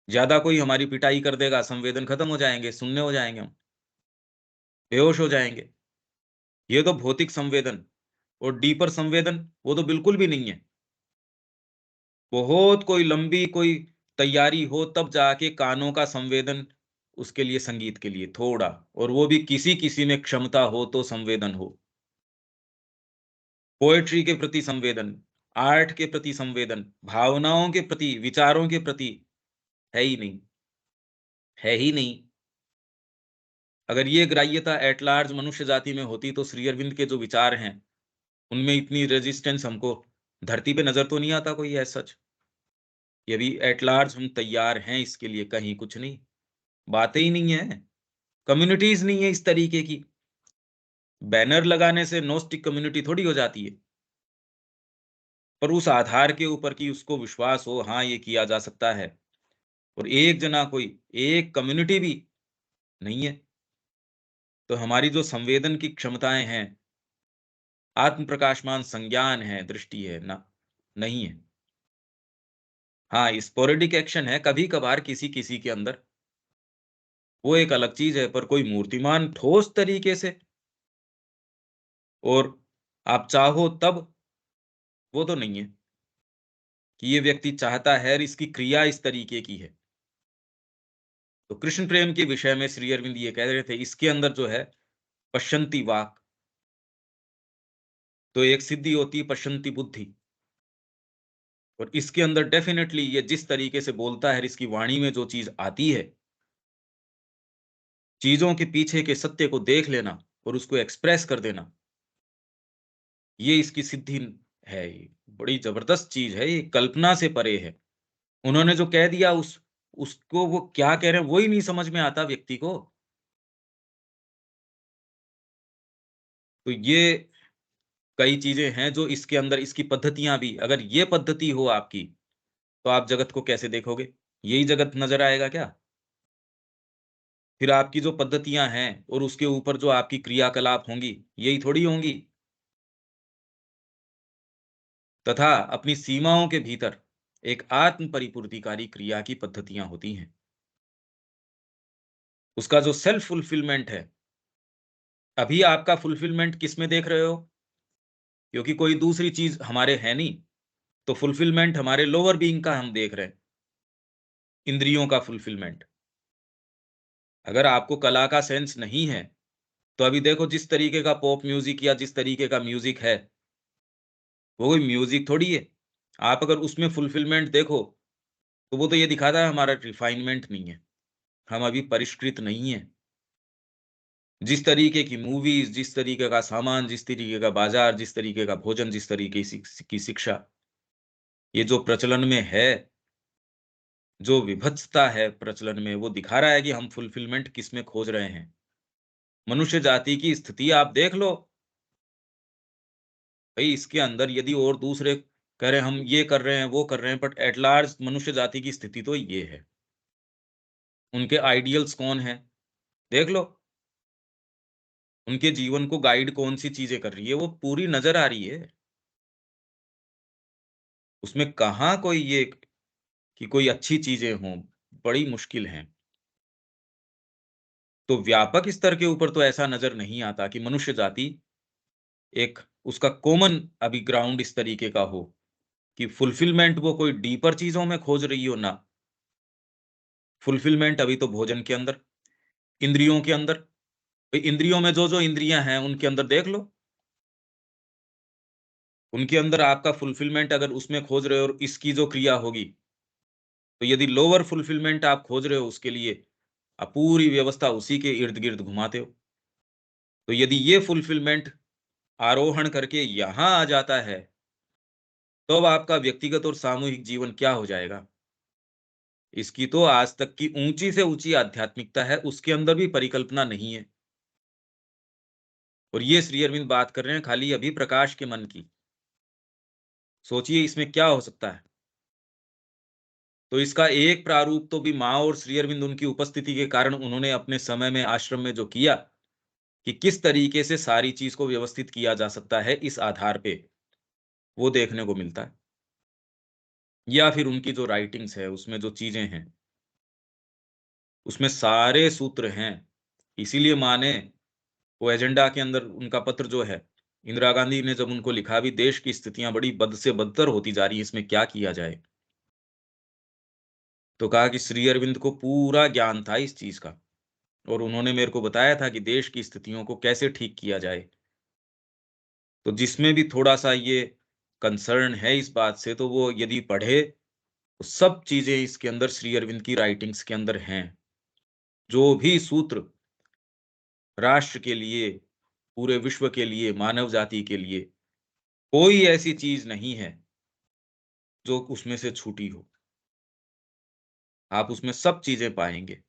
ज़्यादा कोई हमारी पिटाई कर देगा, संवेदन खत्म हो जाएँगे, सुन्ने हो जाएँगे हम, बेहोश हो जाएँगे। ये तो भौतिक संवेदन, और डीपर संवेदन वो तो बिल्कुल भी नहीं है। बहुत कोई लंबी कोई तैयारी हो तब जाके कानों का संवेदन उसके लिए, संगीत के लिए थोड़ा, और वो भी किसी-किसी में क्षमता हो तो संवेदन हो। पोएट्री के प्रति संवेदन, आर्ट के प्रति संवेदन, भावनाओं के प्रति, विचारों के प्रति है ही नहीं, है ही नहीं। अगर ये ग्राह्यता एट लार्ज मनुष्य जाति में होती तो श्री अरविंद के जो विचार हैं, उनमें इतनी रेजिस्टेंस हमको धरती पे नज़र तो नहीं आता कोई एज़ सच। ये भी एट लार्ज हम तैयार हैं इसके लिए, कहीं कुछ नहीं, बातें ही नहीं है। कम्युनिटीज़ नहीं है इस तरीके की। बैनर लगाने से गnostic कम्युनिटी थोड़ी हो जाती है। पर उस आधार के ऊपर कि उसको विश्वास हो, हाँ, ये किया जा सकता है, और एक जना कोई, एक कम्युनिटी भी नहीं है। तो हमारी जो संवेदन की क्षमताएँ हैं, आत्म प्रकाशमान संज्ञान है, दृष्टि है, ना, नहीं है। हाँ, स्पोरेडिक एक्शन है कभी-कभार किसी-किसी के अंदर, वो एक अलग चीज़ है, पर कोई मूर्तिमान ठोस तरीके से और आप चाहो तब, वो तो नहीं है। कि ये व्यक्ति चाहता है और इसकी क्रिया इस तरीके की है। तो कृष्ण प्रेम के विषय में श्री अरविंद ये कह रहे थे, इसके अंदर जो है पश्यन्ति वाक्, तो एक सिद्धि होती है पश्यन्ति बुद्धि, और इसके अंदर डेफ़िनेटली ये जिस तरीके से बोलता है, इसकी वाणी में जो चीज़ आती है, चीज़ों के पीछे के सत्य को देख लेना और उसको एक्सप्रेस कर देना, ये इसकी सिद्धि है। ये बड़ी ज़बरदस्त चीज़ है, ये कल्पना से परे है। उन्होंने जो कह दिया उसको वो क्या कह रहे हैं, वो ही नहीं समझ में आता व्यक्ति को। तो ये कई चीज़ें हैं जो इसके अंदर, इसकी पद्धतियाँ भी, अगर ये पद्धति हो आपकी, तो आप जगत को कैसे देखोगे? यही जगत नज़र आएगा क्या? फिर आपकी जो पद्धतियाँ हैं और उसके ऊपर जो आपकी क्रियाकलाप होंगी, यही थोड़ी होंगी। तथा अपनी सीमाओं के भीतर एक आत्म परिपूर्तिकारी क्रिया की पद्धतियाँ होती हैं। उसका जो सेल्फ फुलफिलमेंट है, अभी आपका फुलफिलमेंट किसमें देख रहे हो? क्योंकि कोई दूसरी चीज़ हमारे है नहीं, तो फुलफिलमेंट हमारे लोअर बीइंग का हम देख रहे हैं, इंद्रियों का फुलफिलमेंट। अगर आपको कला का सेंस नहीं है, तो अभी देखो जिस तरीके का पॉप म्यूज़िक या जिस तरीके का म्यूज़िक है, वो कोई म्यूज़िक थोड़ी है। आप अगर उसमें फुलफिलमेंट देखो, तो वो तो ये दिखाता है हमारा रिफाइनमेंट नहीं है, हम अभी परिष्कृत नहीं हैं। जिस तरीके की मूवीज़, जिस तरीके का सामान, जिस तरीके का बाज़ार, जिस तरीके का भोजन, जिस तरीके की शिक्षा, ये जो प्रचलन में है, जो विभत्सता है प्रचलन में, वो दिखा रहा है कि हम फुलफिलमेंट किसमें खोज रहे हैं। मनुष्य जाति की स्थिति आप देख लो, भई इसके अंदर यदि और दूसरे कह रहे हैं हम ये कर रहे हैं, वो कर रहे हैं, बट एट लार्ज मनुष्य जाति की स्थिति तो ये है। उनके आइडियल्स कौन हैं? देख लो, उनके जीवन को गाइड कौन-सी चीज़ें कर रही है, वो पूरी नज़र आ रही है। उसमें कहाँ कोई ये कि कोई अच्छी चीज़ें हों, बड़ी मुश्किल हैं। तो व्यापक स्तर के ऊपर तो ऐसा नज़र नहीं आता कि मनुष्य जाति एक उसका कॉमन अभी ग्राउंड इस तरीके का हो कि फुलफिलमेंट वो कोई डीपर चीज़ों में खोज रही हो ना, फुलफिलमेंट अभी तो भोजन के अंदर, इंद्रियों के अंदर। इंद्रियों में जो-जो इंद्रियाँ हैं, उनके अंदर देख लो, उनके अंदर आपका फुलफिलमेंट अगर उसमें खोज रहे हो और इसकी जो क्रिया होगी, तो यदि लोअर फुलफिलमेंट आप खोज रहे हो उसके लिए, आप पूरी व्यवस्था उसी के इर्द-गिर्द घुमाते हो। तो यदि ये फुलफिलमेंट आरोहण करके यहाँ आ जाता है, तो अब आपका व्यक्तिगत और सामूहिक जीवन क्या हो जाएगा? इसकी तो आज तक की ऊँची से ऊँची आध्यात्मिकता है, उसके अंदर भी परिकल्पना नहीं है। और ये श्री अरविंद बात कर रहे हैं खाली अभी प्रकाश के मन की। सोचिए इसमें क्या हो सकता है? तो इसका एक प्रारूप तो भी माँ और श्री अरविंद उनकी उपस्थिति के कारण उन्होंने अपने समय में आश्रम में जो किया, कि किस तरीके से सारी चीज़ को व्यवस्थित किया जा सकता है इस आधार पे, वो देखने को मिलता है। या फिर उनकी जो राइटिंग्स है, उसमें जो चीज़ें हैं, उसमें सारे सूत्र हैं। इसीलिए माँ ने वो एजेंडा के अंदर उनका पत्र जो है, इंदिरा गांधी ने जब उनको लिखा भी देश की स्थितियाँ बड़ी बद से बदतर होती जा रही हैं, इसमें क्या किया जाए? तो कहा कि श्री अरविंद को पूरा ज्ञान था इस चीज़ का और उन्होंने मेरे को बताया था कि देश की स्थितियों को कैसे ठीक किया जाए। तो जिसमें भी थोड़ा-सा ये कंसर्न है इस बात से, तो वो यदि पढ़े, तो सब चीज़ें इसके अंदर श्री अरविंद की राइटिंग्स के अंदर हैं। जो भी सूत्र राष्ट्र के लिए, पूरे विश्व के लिए, मानव जाति के लिए, कोई ऐसी चीज़ नहीं है, जो उसमें से छूटी हो। आप उसमें सब चीज़ें पाएँगे।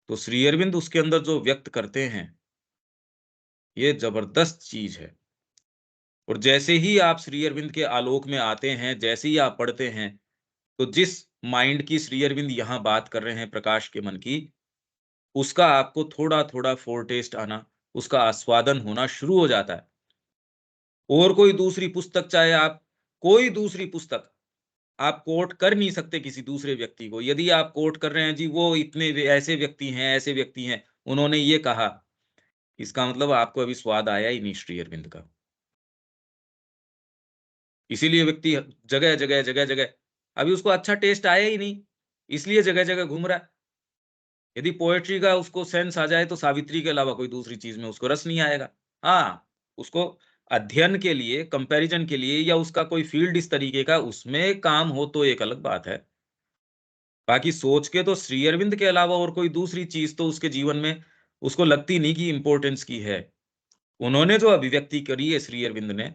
तो श्री अरविंद उसके अंदर जो व्यक्त करते हैं, ये ज़बरदस्त चीज़ है। और जैसे ही आप श्री अरविंद के आलोक में आते हैं, जैसे ही आप पढ़ते हैं, तो जिस माइंड की श्री अरविंद यहाँ बात कर रहे हैं प्रकाश के मन की, उसका आपको थोड़ा-थोड़ा फ़ोरटेस्ट आना, उसका आस्वादन होना शुरू हो जाता है। और कोई दूसरी पुस्तक चाहे आप कोई दूसरी पुस्तक आप कोट कर नहीं सकते किसी दूसरे व्यक्ति को। यदि आप कोट कर रहे हैं जी वो इतने वे ऐसे व्यक्ति हैं, उन्होंने ये कहा, इसका मतलब आपको अभी स्वाद आया ही नहीं श्री अरविंद का। इसीलिए व्यक्ति जगह-जगह, जगह-जगह अभी उसको अच्छा टेस्ट आया ही नहीं, इसलिए जगह-जगह घूम रहा है। यदि पोएट्री का उसको सेंस आ जाए तो सावित्री के अलावा कोई दूसरी चीज़ में उसको रस नहीं आएगा। हाँ, उसको अध्ययन के लिए, कंपैरिज़न के लिए या उसका कोई फ़ील्ड इस तरीके का उसमें काम हो तो एक अलग बात है। बाकी सोच के तो श्री अरविंद के अलावा और कोई दूसरी चीज़ तो उसके जीवन में उसको लगती नहीं कि इम्पोर्टेंस की है। उन्होंने जो अभिव्यक्ति करी है श्री अरविंद ने,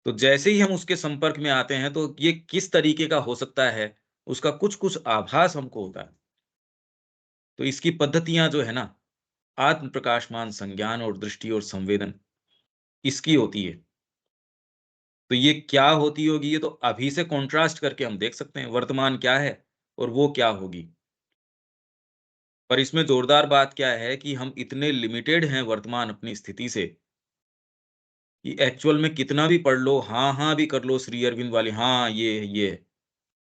तो जैसे ही हम उसके संपर्क में आते हैं तो ये किस तरीके का हो सकता है, उसका कुछ-कुछ आभास हमको होता है। तो इसकी पद्धतियाँ जो है ना, आत्म प्रकाशमान संज्ञान और दृष्टि और संवेदन, इसकी होती है। तो ये क्या होती होगी, ये तो अभी से कॉन्ट्रास्ट करके हम देख सकते हैं, वर्तमान क्या है और वो क्या होगी। पर इसमें ज़ोरदार बात क्या है कि हम इतने लिमिटेड हैं वर्तमान अपनी स्थिति से, कि एक्चुअल में कितना भी पढ़ लो, हाँ, हाँ भी कर लो श्री अरविंद वाली, हाँ, ये,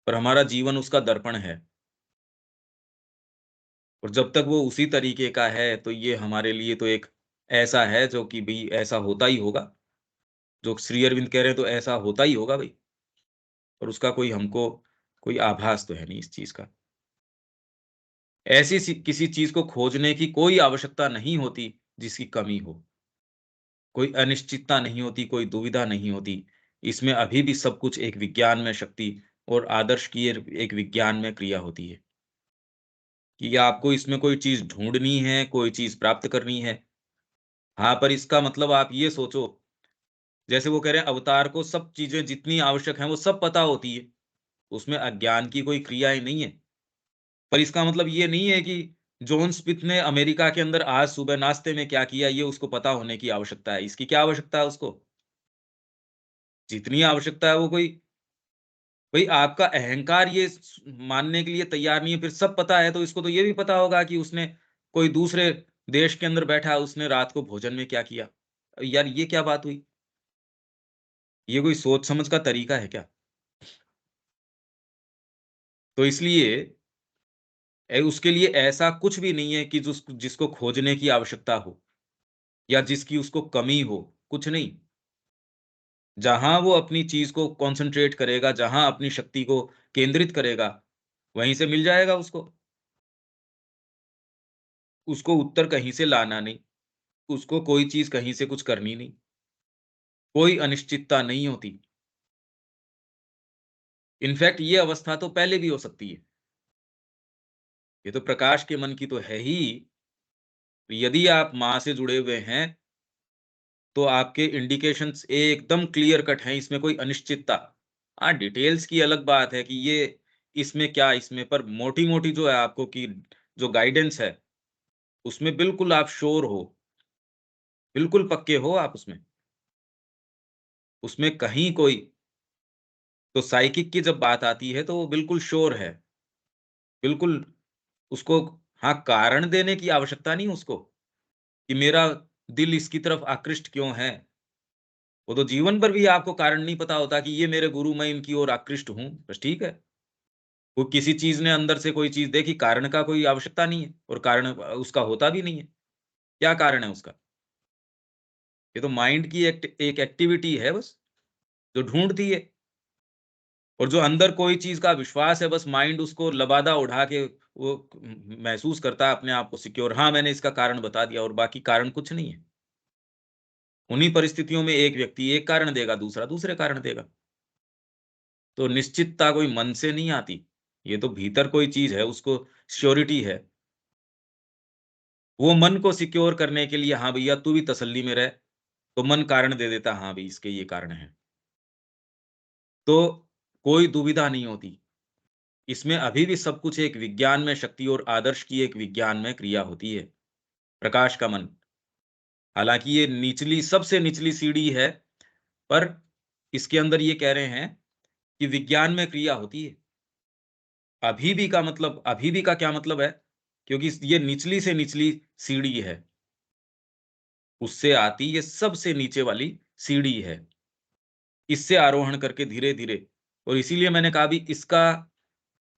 पर हमारा जीवन उसका दर्पण है। और जब तक वो उसी तरीके का है, तो ये हमारे लिए तो एक ऐसा है जो कि भई ऐसा होता ही होगा। जो श्री अरविंद कह रहे हैं तो ऐसा होता ही होगा भई। और उसका कोई हमको कोई आभास तो है नहीं इस चीज़ का। ऐसी सी किसी चीज़ को खोजने की कोई आवश्यकता नहीं होती जिसकी कमी हो। कोई अनिश्चितता नहीं होती, कोई दुविधा नहीं होती। इसमें अभी भी सब कुछ एक विज्ञान में शक्ति और आदर्श की एक विज्ञान में क्रिया होती है, कि आपको इसमें कोई चीज़ ढूँढनी है, कोई चीज़ प्राप्त करनी है। हाँ, पर इसका मतलब आप ये सोचो, जैसे वो कह रहे हैं अवतार को सब चीज़ें जितनी आवश्यक हैं, वो सब पता होती है। उसमें अज्ञान की कोई क्रियाएँ नहीं है। पर इसका मतलब ये नहीं है कि जॉन स्मिथ ने अमेरिका के अंदर आज सुबह नाश्ते में क्या किया, ये उसको पता होने की आवश्यकता है। इसकी क्या आवश्यकता है उसको? जितनी आवश्यकता है वो कोई भई आपका अहंकार ये मानने के लिए तैयार नहीं है, फिर सब पता है तो इसको तो ये भी पता होगा कि उसने कोई दूसरे देश के अंदर बैठा है, उसने रात को भोजन में क्या किया। यार ये क्या बात हुई? ये कोई सोच समझ का तरीका है क्या? तो इसलिए उसके लिए ऐसा कुछ भी नहीं है कि जिसको खोजने की आवश्यकता हो या जिसकी उसको कमी हो, कुछ नहीं। जहाँ वो अपनी चीज़ को कॉन्सन्ट्रेट करेगा, जहाँ अपनी शक्ति को केंद्रित करेगा, वहीं से मिल जाएगा उसको। उसको उत्तर कहीं से लाना नहीं, उसको कोई चीज़ कहीं से कुछ करनी नहीं, कोई अनिश्चितता नहीं होती। इनफैक्ट ये अवस्था तो पहले भी हो सकती है। ये तो प्रकाश के मन की तो है ही। यदि आप माँ से जुड़े हुए हैं, तो आपके इंडिकेशंस एकदम क्लियर कट हैं, इसमें कोई अनिश्चितता। हाँ, डिटेल्स की अलग बात है कि ये इसमें क्या, इसमें पर मोटी-मोटी जो है आपको कि जो गाइडेंस है, उसमें बिल्कुल आप श्योर हो, बिल्कुल पक्के हो आप उसमें। उसमें कहीं कोई तो साइकिक की जब बात आती है, तो वो बिल्कुल श्योर है। बिल्कुल उसको हाँ, कारण देने की आवश्यकता नहीं उसको, कि मेरा दिल इसकी तरफ आकृष्ट क्यों है। वो तो जीवन भर भी आपको कारण नहीं पता होता कि ये मेरे गुरु, मैं इनकी ओर आकृष्ट हूँ, बस ठीक है। वो किसी चीज़ ने अंदर से कोई चीज़ देखी, कारण का कोई आवश्यकता नहीं है और कारण उसका होता भी नहीं है। क्या कारण है उसका? ये तो माइंड की एक एक्टिविटी है बस, जो ढूँढती है और जो अंदर कोई चीज़ का विश्वास है, बस माइंड उसको लबादा उठा के वो महसूस करता है अपने आप को सिक्योर, हाँ, मैंने इसका कारण बता दिया और बाकी कारण कुछ नहीं है। उन्हीं परिस्थितियों में एक व्यक्ति एक कारण देगा, दूसरा दूसरे कारण देगा। तो निश्चितता कोई मन से नहीं आती। ये तो भीतर कोई चीज़ है, उसको श्योरिटी है। वो मन को सिक्योर करने के लिए, हाँ भैया तू भी तसल्ली में रह, तो मन कारण दे देता, हाँ भई इसके ये कारण हैं। तो कोई दुविधा नहीं होती। इसमें अभी भी सब कुछ एक विज्ञान में शक्ति और आदर्श की एक विज्ञान में क्रिया होती है। प्रकाश का मन। हालाँकि ये निचली सबसे निचली सीढ़ी है, पर इसके अंदर ये कह रहे हैं कि विज्ञान में क्रिया होती है। अभी भी का क्या मतलब है? क्योंकि ये निचली से निचली सीढ़ी है। उससे आती ये सबसे नीचे वाली सीढ़ी है। इससे आरोहण करके धीरे-धीरे और इसीलिए मैंने कहा अभी इसका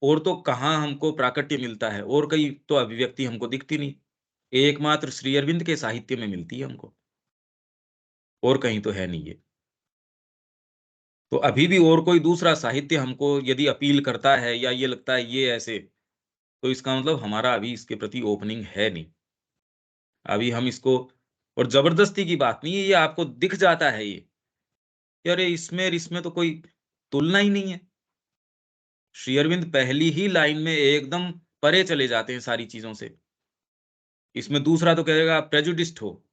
और तो कहाँ हमको प्राकट्य मिलता है, और कहीं तो अभिव्यक्ति हमको दिखती नहीं। एकमात्र श्री अरविंद के साहित्य में मिलती है हमको, और कहीं तो है नहीं ये। तो अभी भी और कोई दूसरा साहित्य हमको यदि अपील करता है या ये लगता है ये ऐसे, तो इसका मतलब हमारा अभी इसके प्रति ओपनिंग है नहीं। अभी हम इसको, और ज़बरदस्ती की बात नहीं है, ये आपको दिख जाता है ये, कि अरे इसमें और इसमें तो कोई तुलना ही नहीं है। श्री अरविंद पहली ही लाइन में एकदम परे चले जाते हैं सारी चीज़ों से। इसमें दूसरा तो कहेगा आप प्रेजुडिस्ड हो।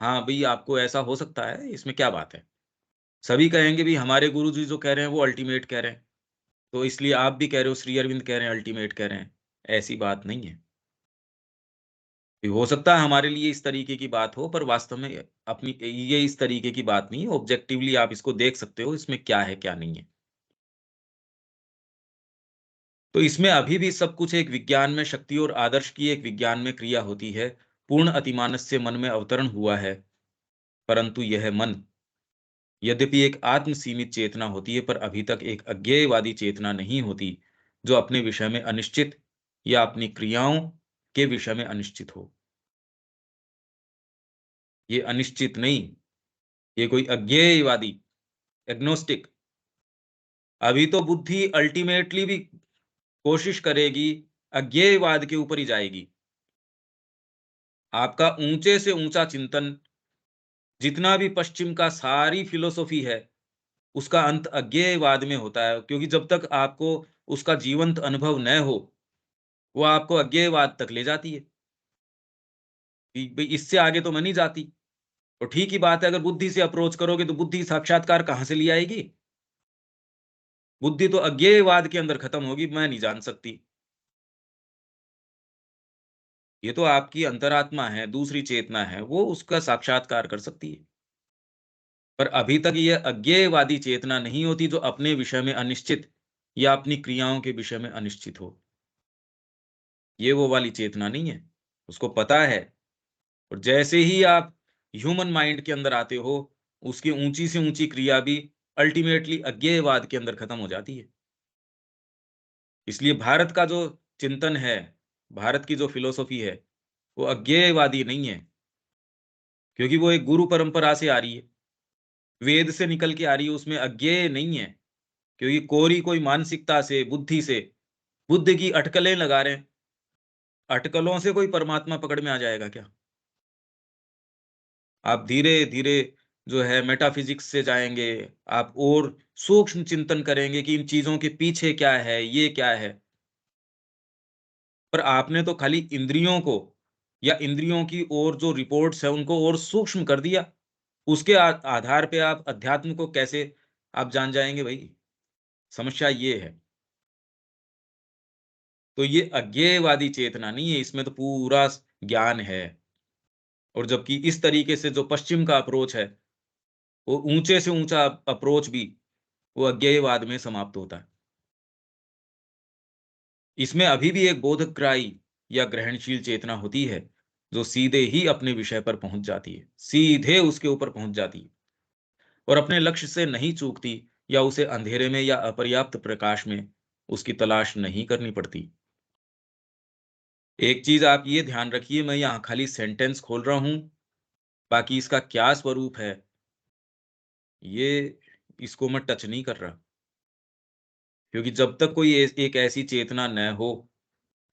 हाँ, भई आपको ऐसा हो सकता है, इसमें क्या बात है? सभी कहेंगे भई हमारे गुरुजी जो कह रहे हैं वो अल्टीमेट कह रहे हैं, तो इसलिए आप भी कह रहे हो श्री अरविंद कह रहे हैं अल्टीमेट कह रहे हैं। ऐसी बात नहीं है। ये हो सकता है हमारे लिए इस तरीके की बात हो, पर वास्तव में अपनी ये इस तरीके की बात नहीं है। ऑब्जेक्टिवली आप इसको देख सकते हो, इसमें क्या है, क्या नहीं है। तो इसमें अभी भी सब कुछ एक विज्ञान में शक्ति और आदर्श की एक विज्ञान में क्रिया होती है। पूर्ण अतिमानस से मन में अवतरण हुआ है, परंतु यह मन यद्यपि एक आत्म सीमित चेतना होती है, पर अभी तक एक अज्ञेयवादी चेतना नहीं होती, जो अपने विषय में अनिश्चित या अपनी क्रियाओं के विषय में अनिश्चित हो। ये अनिश्चित नहीं, ये कोई अज्ञेयवादी, एग्नोस्टिक। अभी तो बुद्धि अल्टीमेटली भी कोशिश करेगी, अज्ञेयवाद के ऊपर ही जाएगी। आपका ऊंचे से ऊंचा चिंतन, जितना भी पश्चिम का सारी फिलोसॉफी है, उसका अंत अज्ञेयवाद में होता है, क्योंकि जब तक आपको उसका जीवंत अनुभव न हो, वो आपको अज्ञेयवाद तक ले जाती है कि भई इससे आगे तो मैं नहीं जाती। तो ठीक ही बात है, अगर बुद्धि से अप्रोच करोगे तो बुद्धि साक्षात्कार कहाँ से ले आएगी? बुद्धि तो अज्ञेयवाद के अंदर खत्म होगी, मैं नहीं जान सकती। ये तो आपकी अंतरात्मा है, दूसरी चेतना है, वो उसका साक्षात्कार कर सकती है। पर अभी तक ये अज्ञेयवादी चेतना नहीं होती जो अपने विषय में अनिश्चित या अपनी क्रियाओं के विषय में अनिश्चित हो। ये वो वाली चेतना नहीं है। उसको पता है, और जैसे ही आप ह्यूमन माइंड के अंदर आते हो, उसकी ऊँची से ऊँची क्रिया भी अल्टीमेटली अज्ञेयवाद के अंदर खत्म हो जाती है। इसलिए भारत का जो चिंतन है, भारत की जो फिलॉसफी है, वो अज्ञेयवादी नहीं है, क्योंकि वो एक गुरु परंपरा से आ रही है। वेद से निकल के आ रही है, उसमें अज्ञेय नहीं है, क्योंकि कोरी कोई मानसिकता से, बुद्धि से, बुद्धि की अटकलें लगा रहे हैं। अटकलों से कोई परमात्मा पकड़ में आ जाएगा क्या? आप धीरे-धीरे जो है मेटाफिज़िक्स से जाएँगे, आप और सूक्ष्म चिंतन करेंगे कि इन चीज़ों के पीछे क्या है, ये क्या है? पर आपने तो खाली इंद्रियों को या इंद्रियों की ओर जो रिपोर्ट्स हैं, उनको और सूक्ष्म कर दिया। उसके आधार पे आप अध्यात्म को कैसे आप जान जाएँगे भई? समस्या ये है। तो ये अज्ञेयवादी चेतना नहीं है, इसमें तो पूरा ज्ञान है। और जबकि इस तरीके से जो पश्चिम का अप्रोच है, वो ऊँचे से ऊँचा अप्रोच भी वो अज्ञेयवाद में समाप्त होता है। इसमें अभी भी एक बोधग्राही या ग्रहणशील चेतना होती है, जो सीधे ही अपने विषय पर पहुँच जाती है, सीधे उसके ऊपर पहुँच जाती है और अपने लक्ष्य से नहीं चूकती या उसे अंधेरे में या अपर्याप्त प्रकाश में उसकी तलाश नहीं करनी पड़ती। एक चीज़ आप ये ध्यान रखिए, मैं यहाँ खाली सेंटेंस खोल रहा हूँ, बाकी इसका क्या स्वरूप है, ये इसको मैं टच नहीं कर रहा। क्योंकि जब तक कोई एक ऐसी चेतना न हो,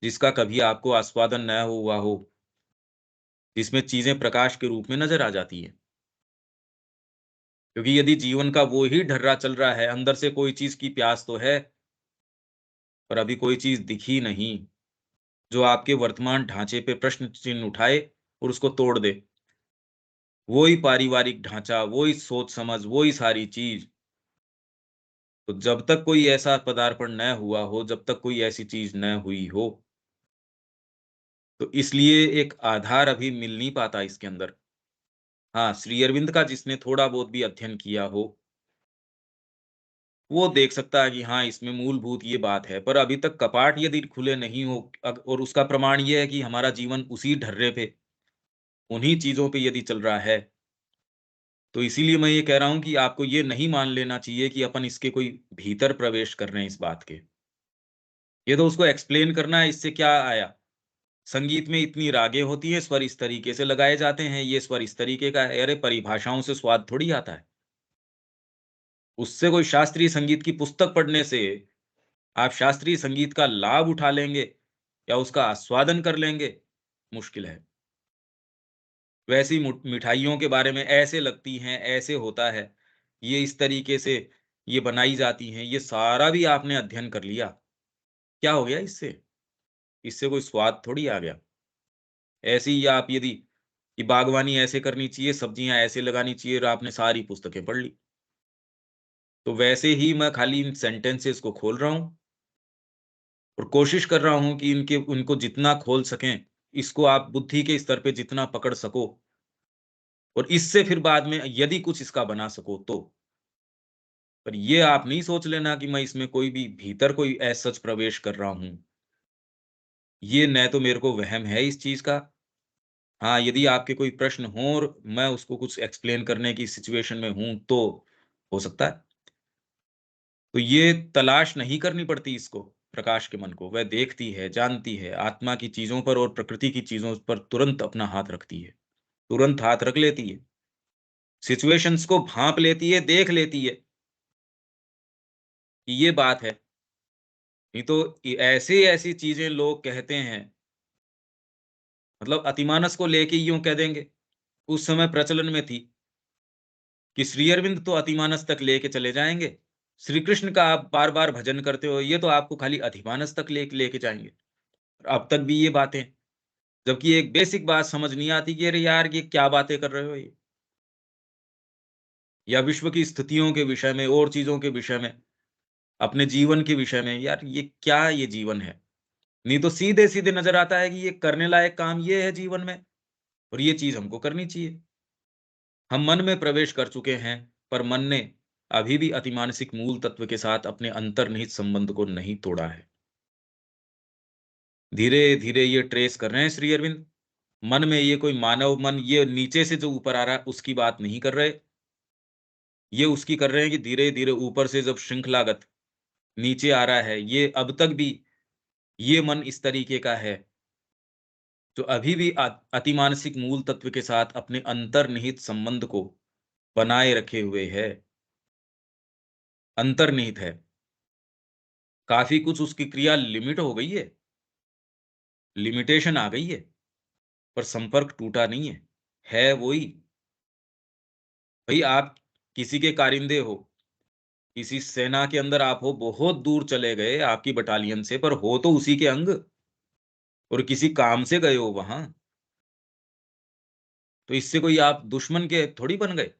जिसका कभी आपको आस्वादन न हुआ हो, जिसमें चीज़ें प्रकाश के रूप में नज़र आ जाती हैं। क्योंकि यदि जीवन का वो ही ढर्रा चल रहा है, अंदर से कोई चीज़ की प्यास तो है, पर अभी कोई चीज़ दिखी नहीं, जो आपके वर्तमान ढाँचे पे प्रश्न चिन्ह उठाए और उसको तोड़ दे। वही पारिवारिक ढाँचा, वही सोच-समझ, वही सारी चीज़। तो जब तक कोई ऐसा पदार्पण न हुआ हो, जब तक कोई ऐसी चीज़ न हुई हो, तो इसलिए एक आधार अभी मिल नहीं पाता इसके अंदर। हाँ, श्री अरविंद का जिसने थोड़ा बहुत भी अध्ययन किया हो, वो देख सकता है कि हाँ, इसमें मूलभूत ये बात है। पर अभी तक कपाट यदि खुले नहीं हो और उसका प्रमाण ये है कि हमारा जीवन उसी ढर्रे पे, उन्हीं चीज़ों पे यदि चल रहा है, तो इसीलिए मैं ये कह रहा हूँ कि आपको ये नहीं मान लेना चाहिए कि अपन इसके कोई भीतर प्रवेश कर रहे हैं इस बात के। ये तो उसको एक्सप्लेन करना है, इससे क्या आया? संगीत में इतनी रागें होती हैं, स्वर इस तरीके से लगाए जाते हैं, ये स्वर इस तरीके का है। अरे! परिभाषाओं से स्वाद थोड़ी आता है। उससे कोई शास्त्रीय संगीत की पुस्तक पढ़ने से आप शास्त्रीय संगीत का लाभ उठा लेंगे या उसका आस्वादन कर लेंगे, मुश्किल है। वैसी मिठाइयों के बारे में ऐसे लगती हैं, ऐसे होता है, ये इस तरीके से ये बनाई जाती हैं, ये सारा भी आपने अध्ययन कर लिया। क्या हो गया इससे? इससे कोई स्वाद थोड़ी आ गया। ऐसे ही आप यदि कि बागवानी ऐसे करनी चाहिए, सब्जियाँ ऐसे लगानी चाहिए और आपने सारी पुस्तकें पढ़ ली। तो वैसे ही मैं खाली इन सेंटेंसेस को खोल रहा हूँ और कोशिश कर रहा हूँ कि इनके उनको जितना खोल सकें, इसको आप बुद्धि के स्तर पे जितना पकड़ सको और इससे फिर बाद में यदि कुछ इसका बना सको तो। पर ये आप नहीं सोच लेना कि मैं इसमें कोई भी भीतर कोई एज़ सच प्रवेश कर रहा हूँ। ये न तो मेरे को वहम है इस चीज़ का। हाँ, यदि आपके कोई प्रश्न हों और मैं उसको कुछ एक्सप्लेन करने की सिचुएशन में हूँ, तो हो सकता है। तो ये तलाश नहीं करनी पड़ती इसको, प्रकाश के मन को। वह देखती है, जानती है, आत्मा की चीज़ों पर और प्रकृति की चीज़ों पर तुरंत अपना हाथ रखती है। तुरंत हाथ रख लेती है। सिचुएशंस को भाँप लेती है, देख लेती है कि ये बात है। नहीं तो ऐसी-ऐसी चीज़ें लोग कहते हैं, मतलब अतिमानस को लेके यूँ कह देंगे। उस समय प्रचलन में थी कि श्री अरविंद तो अतिमानस तक लेके चले जाएँगे। श्री कृष्ण का आप बार-बार भजन करते हो, ये तो आपको खाली अधिमानस तक लेके जाएँगे। अब तक भी ये बातें, जबकि एक बेसिक बात समझ नहीं आती कि अरे यार, ये क्या बातें कर रहे हो ये? या विश्व की स्थितियों के विषय में और चीज़ों के विषय में, अपने जीवन के विषय में, यार ये क्या ये जीवन है? नहीं तो सीधे-सीधे नज़र आता है कि ये करने लायक काम ये है जीवन में और ये चीज़ हमको करनी चाहिए। हम मन में प्रवेश कर चुके हैं, पर मन ने अभी भी अतिमानसिक मूल तत्व के साथ अपने अंतर्निहित संबंध को नहीं तोड़ा है। धीरे-धीरे ये ट्रेस कर रहे हैं श्री अरविंद। मन में ये कोई मानव मन ये नीचे से जो ऊपर आ रहा है, उसकी बात नहीं कर रहे। ये उसकी कर रहे हैं कि धीरे-धीरे ऊपर से जब श्रृंखलागत नीचे आ रहा है, ये अब तक भी ये मन इस तरीके का है, जो अभी भी अतिमानसिक मूल तत्व के साथ अपने अंतर्निहित संबंध को बनाए रखे हुए है, अंतर्निहित है। काफ़ी कुछ उसकी क्रिया लिमिट हो गई है, लिमिटेशन आ गई है, पर संपर्क टूटा नहीं है। है वही। भई आप किसी के कारिंदे हो, किसी सेना के अंदर आप हो, बहुत दूर चले गए आपकी बटालियन से, पर हो तो उसी के अंग और किसी काम से गए हो वहाँ। तो इससे कोई आप दुश्मन के थोड़ी बन गए।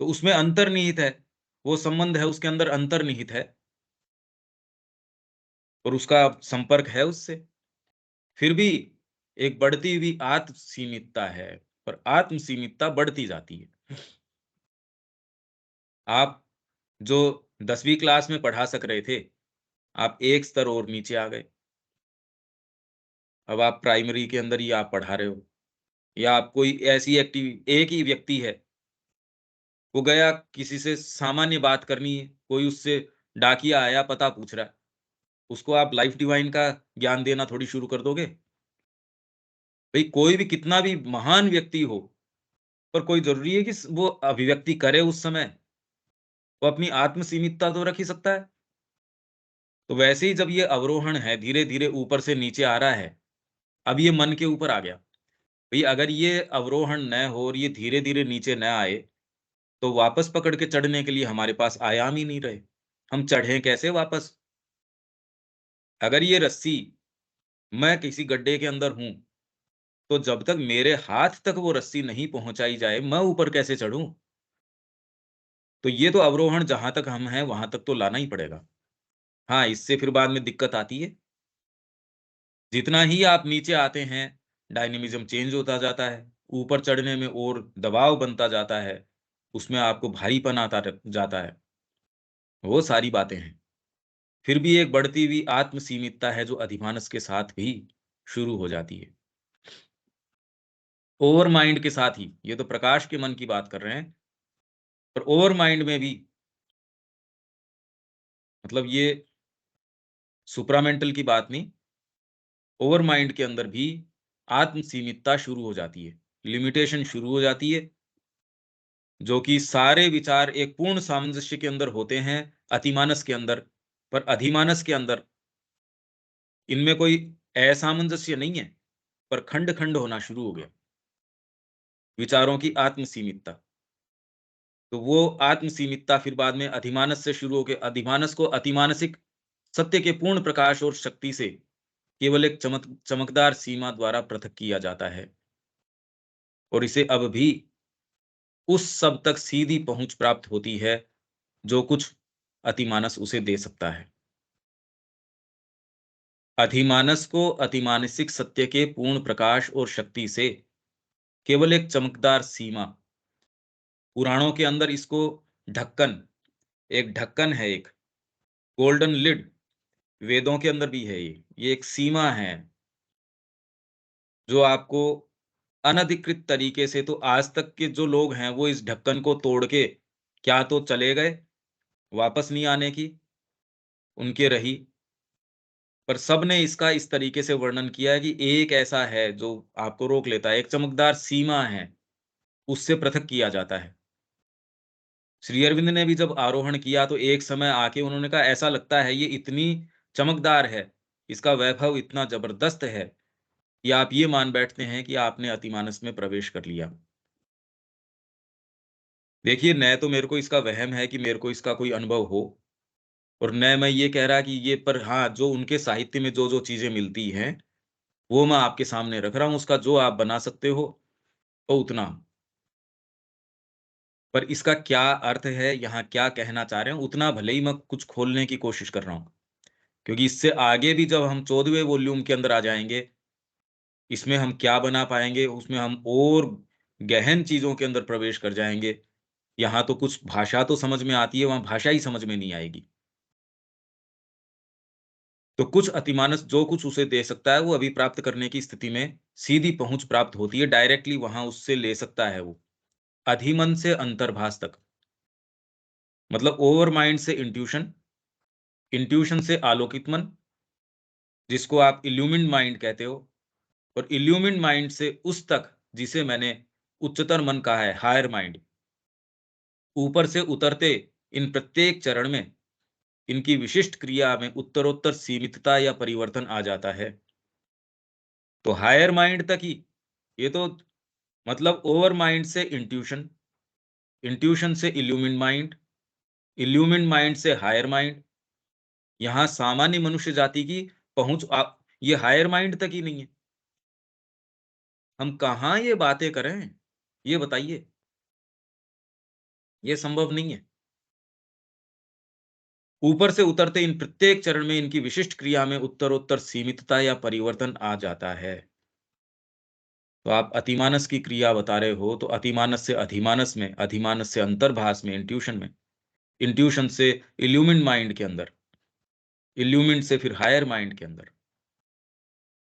तो उसमें अंतर्निहित है, वो संबंध है उसके अंदर अंतर्निहित है और उसका संपर्क है उससे। फिर भी एक बढ़ती हुई आत्म सीमितता है, पर आत्म सीमितता बढ़ती जाती है। आप जो 10वीं क्लास में पढ़ा सक रहे थे, आप एक स्तर और नीचे आ गए। अब आप प्राइमरी के अंदर ही आप पढ़ा रहे हो या आप कोई ऐसी एक ही व्यक्ति है, वो गया किसी से सामान्य बात करनी है, कोई उससे डाकिया आया पता पूछ रहा है, उसको आप लाइफ डिवाइन का ज्ञान देना थोड़ी शुरू कर दोगे? भई कोई भी कितना भी महान व्यक्ति हो, पर कोई ज़रूरी है कि वो अभिव्यक्ति करे उस समय? वो अपनी आत्म सीमितता तो रख ही सकता है। तो वैसे ही जब ये अवरोहण है, धीरे-धीरे ऊपर से नीचे आ रहा है, अब ये मन के ऊपर आ गया। भई अगर ये अवरोहण न हो और ये धीरे-धीरे नीचे न आए, तो वापस पकड़ के चढ़ने के लिए हमारे पास आयाम ही नहीं रहे। हम चढ़ें कैसे वापस? अगर ये रस्सी मैं किसी गड्ढे के अंदर हूँ, तो जब तक मेरे हाथ तक वो रस्सी नहीं पहुँचाई जाए, मैं ऊपर कैसे चढ़ूँ? तो ये तो अवरोहण जहाँ तक हम हैं, वहाँ तक तो लाना ही पड़ेगा। हाँ, इससे फिर बाद में दिक्कत आती है। जितना ही आप नीचे आते हैं, डायनेमिज़्म चेंज होता जाता है। ऊपर चढ़ने में और दबाव बनता जाता है। उसमें आपको भारीपन आता जाता है। वो सारी बातें हैं। फिर भी एक बढ़ती हुई आत्म सीमितता है जो अधिमानस के साथ भी शुरू हो जाती है। ओवर माइंड के साथ ही, ये तो प्रकाश के मन की बात कर रहे हैं, पर ओवर माइंड में भी मतलब ये सुप्रामेंटल की बात नहीं, ओवर माइंड के अंदर भी आत्म सीमितता शुरू हो जाती है। लिमिटेशन शुरू हो जाती है जो कि सारे विचार एक पूर्ण सामंजस्य के अंदर होते हैं, अतिमानस के अंदर, पर अधिमानस के अंदर इनमें कोई असामंजस्य नहीं है, पर खंड-खंड होना शुरू हो गया, विचारों की आत्म सीमितता। तो वो आत्म सीमितता फिर बाद में अधिमानस से शुरू होके अधिमानस को अतिमानसिक सत्य के पूर्ण प्रकाश और शक्ति से केवल एक चमकदार सीमा द्वारा पृथक किया जाता है और इसे अब भी उस सब तक सीधी पहुंच प्राप्त होती है जो कुछ अतिमानस उसे दे सकता है। अधिमानस को अतिमानसिक सत्य के पूर्ण प्रकाश और शक्ति से केवल एक चमकदार सीमा, पुराणों के अंदर इसको ढक्कन, एक ढक्कन है, एक गोल्डन लिड, वेदों के अंदर भी है ये एक सीमा है जो आपको अनधिकृत तरीके से, तो आज तक के जो लोग हैं वो इस ढक्कन को तोड़ के क्या तो चले गए, वापस नहीं आने की उनके रही, पर सबने इसका इस तरीके से वर्णन किया है कि एक ऐसा है जो आपको रोक लेता है, एक चमकदार सीमा है, उससे पृथक किया जाता है। श्री अरविंद ने भी जब आरोहण किया तो एक समय आके उन्होंने कहा ऐसा लगता है ये इतनी चमकदार है, इसका वैभव इतना जबरदस्त है कि आप ये मान बैठते हैं कि आपने अतिमानस में प्रवेश कर लिया। देखिए, न तो मेरे को इसका वहम है कि मेरे को इसका कोई अनुभव हो और न मैं ये कह रहा कि ये, पर हाँ, जो उनके साहित्य में जो-जो चीज़ें मिलती हैं, वो मैं आपके सामने रख रहा हूँ, उसका जो आप बना सकते हो, तो उतना। पर इसका क्या अर्थ है, यहाँ क्या कहना चाह रहे हैं, उतना भले ही मैं कुछ खोलने की कोशिश कर रहा हूँ। क्योंकि इससे आगे भी जब हम 14वें वॉल्यूम के अंदर आ जाएँगे, इसमें हम क्या बना पाएँगे, उसमें हम और गहन चीज़ों के अंदर प्रवेश कर जाएँगे। यहाँ तो कुछ भाषा तो समझ में आती है, वहाँ भाषा ही समझ में नहीं आएगी। तो कुछ अतिमानस जो कुछ उसे दे सकता है, वो अभी प्राप्त करने की स्थिति में सीधी पहुँच प्राप्त होती है, डायरेक्टली वहाँ उससे ले सकता है वो। अधिमन से अंतर्भास तक, मतलब ओवर माइंड से इंट्यूशन, इंट्यूशन से आलोकित मन, जिसको आप इल्यूमिन्ड माइंड कहते हो, और इल्यूमिन्ड माइंड से उस तक जिसे मैंने उच्चतर मन कहा है, हायर माइंड। ऊपर से उतरते इन प्रत्येक चरण में इनकी विशिष्ट क्रिया में उत्तरोत्तर सीमितता या परिवर्तन आ जाता है। तो हायर माइंड तक ही, ये तो मतलब ओवर माइंड से इंट्यूशन, इंट्यूशन से इल्यूमिन्ड माइंड, इल्यूमिन्ड माइंड से हायर माइंड। यहाँ सामान्य मनुष्य जाति की पहुँच ये हायर माइंड तक ही नहीं है। हम कहाँ ये बातें करें? ये बताइए? ये संभव नहीं है। ऊपर से उतरते इन प्रत्येक चरण में इनकी विशिष्ट क्रिया में उत्तरोत्तर सीमितता या परिवर्तन आ जाता है। तो आप अतिमानस की क्रिया बता रहे हो, तो अतिमानस से अधिमानस में, अधिमानस से अंतर्भास में, इंट्यूशन में, इंट्यूशन से इल्यूमिन्ड माइंड के अंदर, इल्यूमिन्ड से फिर हायर माइंड के अंदर।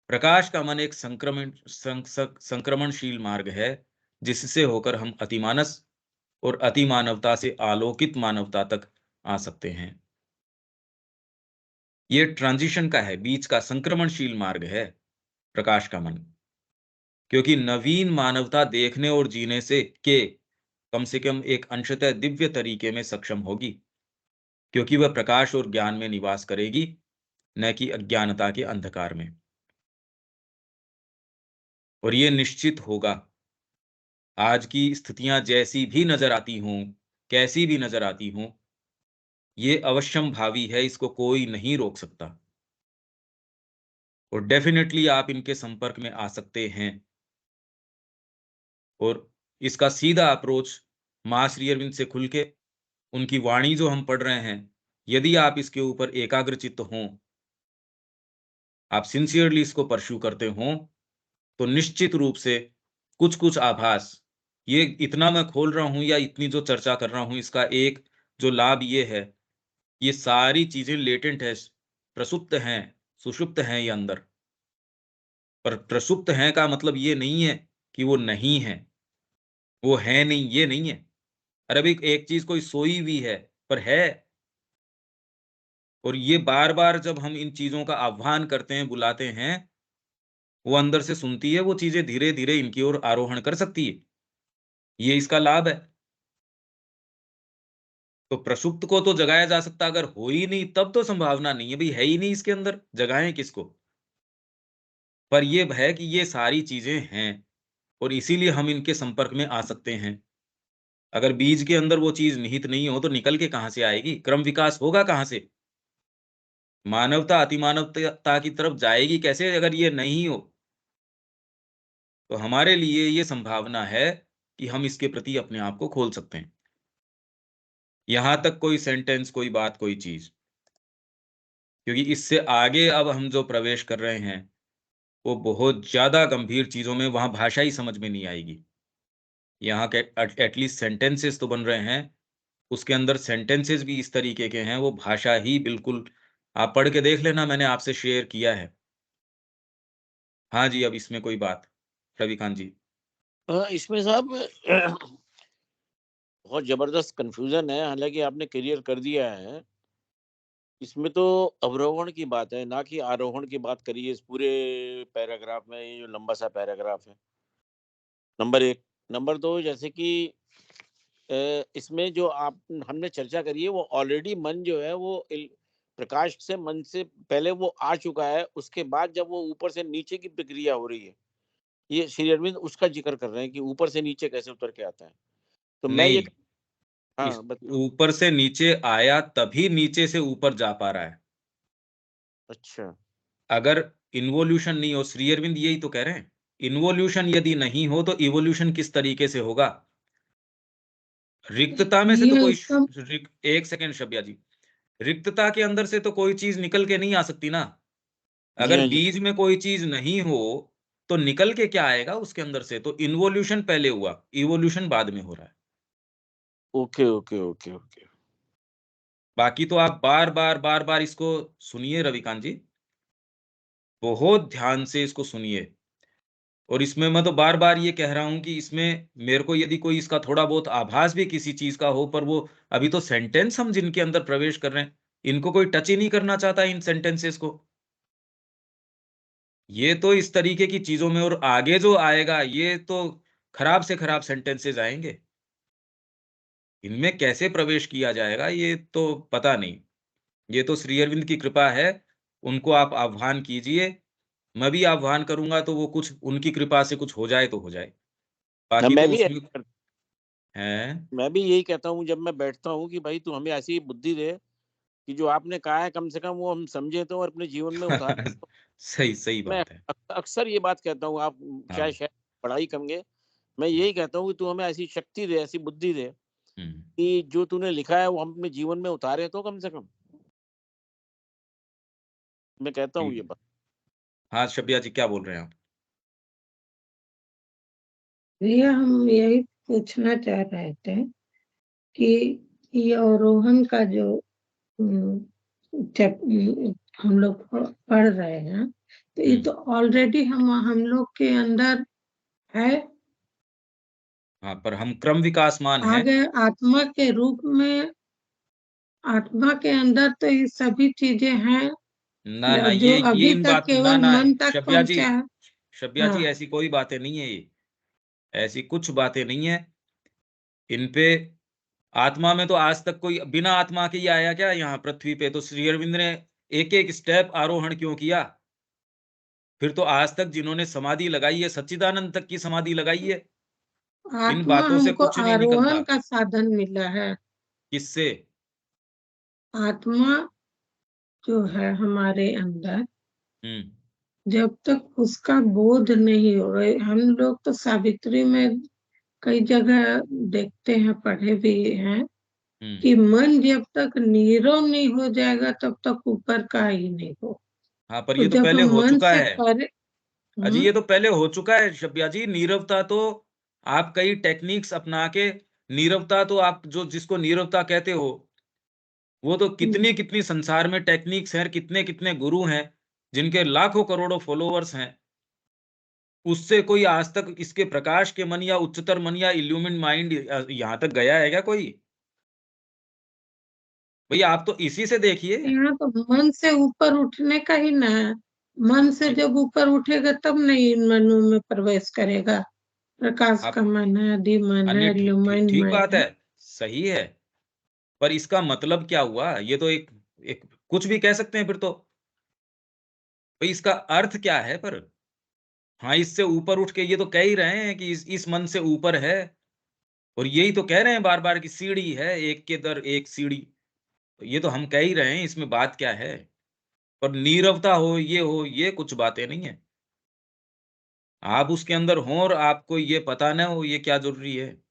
प्रकाश का मन एक संक्रमणशील मार्ग है, जिससे होकर हम अतिमानस और अतिमानवता से आलोकित मानवता तक आ सकते हैं। ये ट्रांजिशन का है, बीच का संक्रमणशील मार्ग है प्रकाश का मन। क्योंकि नवीन मानवता देखने और जीने से कम से कम एक अंशतः दिव्य तरीके में सक्षम होगी, क्योंकि वह प्रकाश और ज्ञान में निवास करेगी, न कि अज्ञानता के अंधकार में। और ये निश्चित होगा, आज की स्थितियां जैसी भी नजर आती हों, कैसी भी नजर आती हों, ये अवश्यम भावी है, इसको कोई नहीं रोक सकता। और डेफिनेटली आप इनके संपर्क में आ सकते हैं। और इसका सीधा अप्रोच माँ श्री अरविंद से खुल के, उनकी वाणी जो हम पढ़ रहे हैं, यदि आप इसके ऊपर एकाग्रचित्त हों, आप सिंसियरली इसको परस्यू करते हों, तो निश्चित रूप से कुछ-कुछ आभास, ये इतना मैं खोल रहा हूँ या इतनी जो चर्चा कर रहा हूँ, इसका एक जो लाभ ये है, ये सारी चीज़ें लेटेंट है, प्रसुप्त हैं, सुषुप्त हैं ये अंदर। पर प्रसुप्त हैं का मतलब ये नहीं है कि वो नहीं है, वो है नहीं, ये नहीं है। अरे भई, एक चीज़ कोई सोई हुई है, पर है। और ये बार-बार जब हम इन चीज़ों का आह्वान करते हैं, बुलाते हैं, वो अंदर से सुनती है, वो चीज़ें धीरे-धीरे इनकी ओर आरोहण कर सकती है। ये इसका लाभ है। तो प्रसुप्त को तो जगाया जा सकता, अगर हो ही नहीं तब तो संभावना नहीं है भाई, है ही नहीं इसके अंदर, जगाएं किसको। पर ये है कि ये सारी चीजें हैं और इसीलिए हम इनके संपर्क में आ सकते हैं। अगर बीज के अंदर वो चीज निहित नहीं हो तो निकल के कहां से आएगी, क्रम विकास होगा कहां से, मानवता अतिमानवता की तरफ जाएगी कैसे अगर ये नहीं हो। तो हमारे लिए ये संभावना है कि हम इसके प्रति अपने आप को खोल सकते हैं। यहां तक कोई सेंटेंस, कोई बात, कोई चीज, क्योंकि इससे आगे अब हम जो प्रवेश कर रहे हैं वो बहुत ज्यादा गंभीर चीजों में, वहां भाषा ही समझ में नहीं आएगी। यहाँ के एटलीस्ट सेंटेंसेस तो बन रहे हैं, उसके अंदर सेंटेंसेस भी इस तरीके के हैं, वो भाषा ही बिल्कुल, आप पढ़ के देख लेना, मैंने आपसे शेयर किया है। हाँ जी, अब इसमें कोई बात, रविकांत जी। इसमें साहब बहुत जबरदस्त कंफ्यूजन है, हालांकि आपने क्लियर कर दिया है। इसमें तो अवरोहण की बात है, ना कि आरोहण की बात करी है इस पूरे पैराग्राफ में, ये जो लंबा सा पैराग्राफ है। नंबर एक। नंबर दो, जैसे कि इसमें जो आप हमने चर्चा करी है, वो ऑलरेडी मन जो है वो प्रकाश से, मन से पहले वो आ चुका है, उसके बाद जब वो ऊपर से नीचे की प्रक्रिया हो रही है, ये श्री अरविंद उसका जिक्र कर रहे हैं कि ऊपर से नीचे कैसे उतर के आता है। तो मैं ये, नहीं, इस हाँ ऊपर से नीचे आया तभी नीचे से ऊपर जा पा रहा है। अच्छा, अगर इन्वोल्यूशन नहीं हो, श्री अरविंद यही तो कह रहे हैं, इन्वोल्यूशन यदि नहीं हो तो इवोल्यूशन किस तरीके से होगा। रिक्तता में से तो ये कोई इसका एक सेकेंड शब्या जी, रिक्तता के अंदर से तो कोई चीज निकल के नहीं आ सकती ना। जी अगर हाँ जी, बीज में कोई चीज नहीं हो तो निकल के क्या आएगा उसके अंदर से, तो इन्वोल्यूशन पहले हुआ, इवोल्यूशन बाद में हो रहा है। Okay okay okay okay. बाकी तो आप बार बार बार बार इसको सुनिए रविकांत जी, बहुत ध्यान से इसको सुनिए। और इसमें मैं तो बार बार ये कह रहा हूं कि इसमें मेरे को यदि कोई इसका थोड़ा बहुत आभास भी किसी चीज का हो, पर वो अभी तो सेंटेंस हम जिनके अंदर प्रवेश कर रहे हैं, इनको कोई टच ही नहीं करना चाहता इन सेंटेंसेस को। ये तो इस तरीके की चीजों में, और आगे जो आएगा ये तो खराब से खराब सेंटेंसेस आएंगे। इनमें कैसे प्रवेश किया जाएगा ये तो पता नहीं। ये तो श्री अरविंद की कृपा है, उनको आप आह्वान कीजिए, मैं भी आह्वान करूंगा तो वो कुछ उनकी कृपा से कुछ हो जाए तो हो जाए। हाँ, बाकी तो उसमें है। मैं भी यही कहता हूँ जब मैं बैठता हूँ कि भाई तू हमें ऐसी बुद्धि दे कि जो आपने कहा है कम से कम वो हम समझे तो और अपने जीवन में उतार। सही सही मैं बात है। अक्सर ये बात कहता हूँ, आप हाँ। शायद पढ़ाई करेंगे, मैं यही कहता हूँ कि तू हमें ऐसी शक्ति दे, ऐसी बुद्धि दे हम्म। कि जो तूने लिखा है वो हम अपने जीवन में उतारे तो कम से कम। मैं कहता हूँ ठीक ये है। बात। हाँ शबिया जी, क्या बोल रहे हैं आप। भैया हम यही पूछना चाह रहे थे कि ये अवरोहन का जो हम लोग पढ़ रहे हैं, तो ये तो ऑलरेडी हम लोग के अंदर है। हाँ, पर हम क्रम विकासमान हैं। आगे आत्मा के रूप में, आत्मा के अंदर तो ये सभी चीजें हैं, ना ना, जो ये अभी इन तक बात ना केवल ना, मन तक शबिया जी, पहुंचा है। शबिया जी, हाँ, ऐसी कोई बातें नहीं है ये, ऐसी कुछ बातें नहीं है इन पे। आत्मा में तो आज तक कोई बिना आत्मा के ही आया क्या यहाँ पृथ्वी पे, तो श्री अरविंद ने एक एक स्टेप आरोहण क्यों किया। फिर तो आज तक जिन्होंने समाधि लगाई है, सच्चिदानंद तक की समाधि लगाई है, इन आत्मा बातों से हमको कुछ नहीं आरोहण निकलता। का साधन मिला है। किससे। आत्मा जो है हमारे अंदर, हम्म। जब तक उसका बोध नहीं होगा, हम लोग तो सावित्री में कई जगह देखते हैं, पढ़े भी हैं हम्म। कि मन जब तक नीरव नहीं हो जाएगा तब तक ऊपर का ही नहीं हो। हाँ, पर तो ये तो जब पहले हम हो मन चुका से है। करे। अजी ये तो पहले हो चुका है शब्या जी, नीरवता तो आप कई टेक्निक्स अपना के, नीरवता तो आप जो जिसको नीरवता कहते हो, वो तो कितनी कितनी संसार में टेक्निक्स हैं, कितने कितने गुरु हैं जिनके लाखों करोड़ों फॉलोअर्स हैं। उससे कोई आज तक इसके प्रकाश के मन या उच्चतर मन या इल्यूमिन माइंड यहां तक गया है क्या कोई। भैया आप तो इसी से देखिए। यहाँ तो मन से ऊपर उठने का ही ना है। मन से जब ऊपर उठेगा तब नहीं इन मनों में प्रवेश करेगा। प्रकाश आप का मन है, आदि मन अन्य है, ल्यूमाइन ठीक मन बात है। है, सही है। पर इसका मतलब क्या हुआ? ये तो एक एक कुछ भी कह सकते हैं फिर तो। भाई इसका अर्थ क्या है पर? हाँ, इससे ऊपर उठ के ये तो कह ही रहे हैं कि इस मन से ऊपर है, और यही तो कह रहे हैं बार-बार कि सीढ़ी है, एक के दर एक सीढ़ी। तो ये तो हम कह ही रहे हैं, इसमें बात क्या है? पर नीरवता हो, ये कुछ बातें नहीं है। आप उसके अंदर हों और आपको ये पता ना हो, ये क्या ज़रूरी है?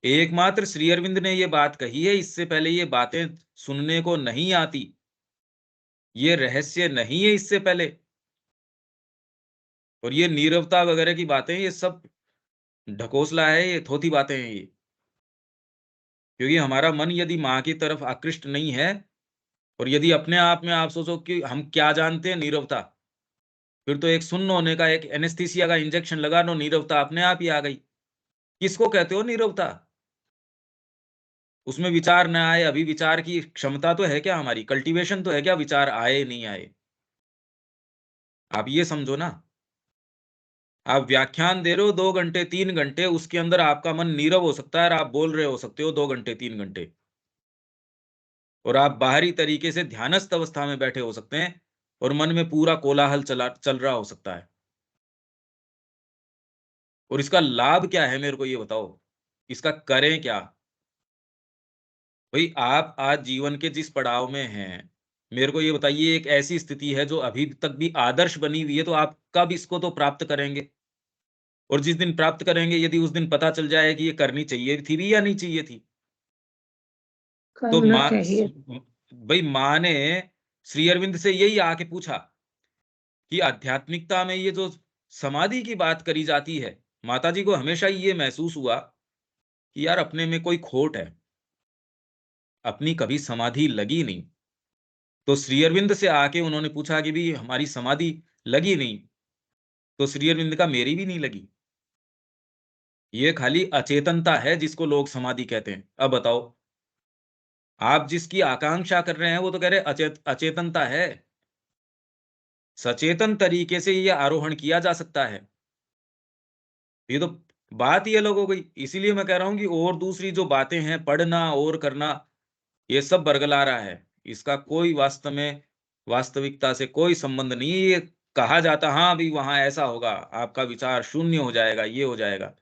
एकमात्र श्री अरविंद ने ये बात कही है, इससे पहले ये बातें सुनने को नहीं आती। ये रहस्य नहीं है इससे पहले। और ये नीरवता वगैरह की बातें, ये सब ढकोसला है, ये थोथी बातें हैं ये। क्योंकि हमारा मन यदि माँ की तरफ आकृष्ट नहीं है, और यदि अपने आप में आप सोचो कि हम क्या जानते हैं नीरवता, फिर तो एक सुन्न होने का, एक एनेस्थीसिया का इंजेक्शन लगा दो, नीरवता अपने आप ही आ गई। किसको कहते हो नीरवता? उसमें विचार ना आए, अभी विचार की क्षमता तो है क्या हमारी? कल्टीवेशन तो है क्या, विचार आए नहीं आए? आप ये समझो ना। आप व्याख्यान दे रहे हो 2 घंटे, 3 घंटे, उसके अंदर आपका मन नीरव हो सकता है और आप बोल रहे हो सकते हो 2 घंटे, 3 घंटे। और आप बाहरी तरीके से ध्यानस्थ अवस्था में बैठे हो सकते हैं और मन में पूरा कोलाहल चल रहा हो सकता है। और इसका लाभ क्या है, मेरे को ये बताओ? इसका करें क्या? भाई आप आज जीवन के जिस पड़ाव में हैं, मेरे को ये बताइए, एक ऐसी स्थिति है जो अभी तक भी आदर्श बनी हुई है, तो आप कब इसको तो प्राप्त करेंगे? और जिस दिन प्राप्त करेंगे, यदि उस दिन पता चल जाए कि ये करनी चाहिए थी भी या नहीं चाहिए थी, तो करना चाहिए। भाई माँ ने श्री अरविंद से यही आके पूछा कि आध्यात्मिकता में ये जो समाधि की बात करी जाती है, माताजी को हमेशा ये महसूस हुआ कि यार अपने में कोई खोट है, अपनी कभी समाधि लगी नहीं। तो श्री अरविंद से आके उन्होंने पूछा कि भी हमारी समाधि लगी नहीं, तो श्री अरविंद का मेरी भी नहीं लगी। ये खाली अचेतनता है जिसको लोग समाधि कहते हैं। अब बताओ, आप जिसकी आकांक्षा कर रहे हैं वो तो कह रहे अचेतनता है। सचेतन तरीके से ये आरोहण किया जा सकता है। ये तो बात ही अलग हो गई। इसीलिए मैं कह रहा हूं कि और दूसरी जो बातें हैं, पढ़ना और करना, ये सब बरगला रहा है। इसका कोई वास्तव में वास्तविकता से कोई संबंध नहीं है। ये कहा जाता हाँ अभी वहां ऐसा होगा, आपका विचार शून्य हो जाएगा, ये हो जाएगा,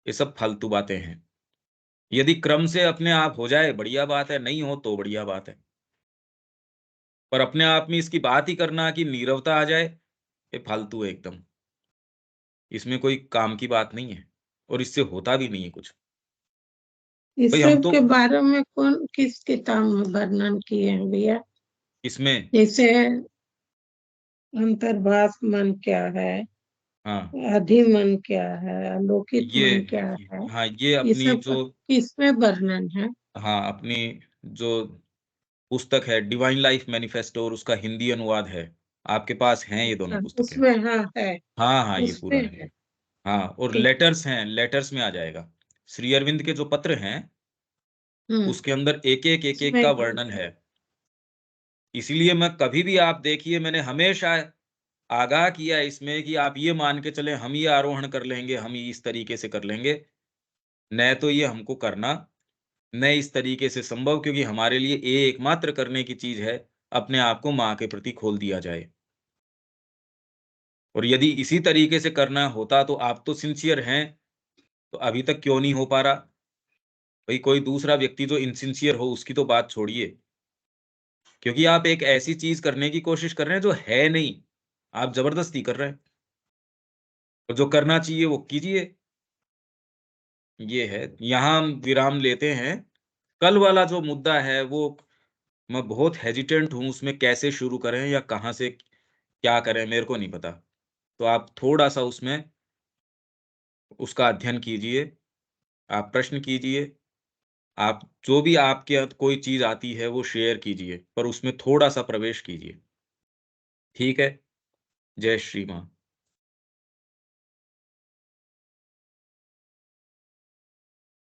ये सब फालतू बातें हैं। यदि क्रम से अपने आप हो जाए बढ़िया बात है, नहीं हो तो बढ़िया बात है। पर अपने आप में इसकी बात ही करना कि नीरवता आ जाए, ये फालतू है एकदम। इसमें कोई काम की बात नहीं है और इससे होता भी नहीं है कुछ। इस भाई हम सब तो के बारे में कौन किस किताब में वर्णन किए हैं भैया? इसमें, जैसे अंतर्भाष मन क्या है, हाँ, अधिमन क्या है, अलौकिक मन क्या है, हाँ, ये ये अपनी सब जो, किसमें वर्णन है? हाँ, अपनी जो पुस्तक है डिवाइन लाइफ मैनिफेस्टो, और उसका हिंदी अनुवाद है। आपके पास हैं ये दोनों अच्छा, पुस्तकें? उसमें हाँ है, हाँ, हाँ, ये पूरा उसमें है। है। हाँ, और ठीक। लेटर्स हैं, लेटर्स में आ जाएगा। श्री अरविंद के जो पत्र हैं, हम्म। उसके अंदर एक-एक उसमें का भी वर्णन है। है। इसीलिए मैं कभी भी, आप देखिए, मैंने हमेशा आगाह किया है इसमें कि आप ये मान के चलें हम ये आरोहण कर लेंगे, हम ये इस तरीके से कर लेंगे। न तो ये हमको करना, न इस तरीके से संभव, क्योंकि हमारे लिए ये एकमात्र करने की चीज़ है, अपने आप को माँ के प्रति खोल दिया जाए। और यदि इसी तरीके से करना होता तो आप तो सिंसियर हैं, तो अभी तक क्यों नहीं हो पा रहा? भई कोई दूसरा व्यक्ति जो इनसिंसियर हो उसकी तो बात छोड़िए। क्योंकि आप एक ऐसी चीज़ करने की कोशिश कर रहे हैं जो है नहीं, आप ज़बरदस्ती कर रहे हैं। और जो करना चाहिए वो कीजिए, ये है। यहाँ हम विराम लेते हैं। कल वाला जो मुद्दा है वो मैं बहुत हेजिटेंट हूँ उसमें, कैसे शुरू करें या कहाँ से क्या करें, मेरे को नहीं पता। तो आप थोड़ा-सा उसमें उसका अध्ययन कीजिए, आप प्रश्न कीजिए, आप जो भी आपके कोई चीज़ आती है वो शेयर कीजिए, पर उसमें थोड़ा-सा प्रवेश कीजिए। ठीक है? जय श्री माँ।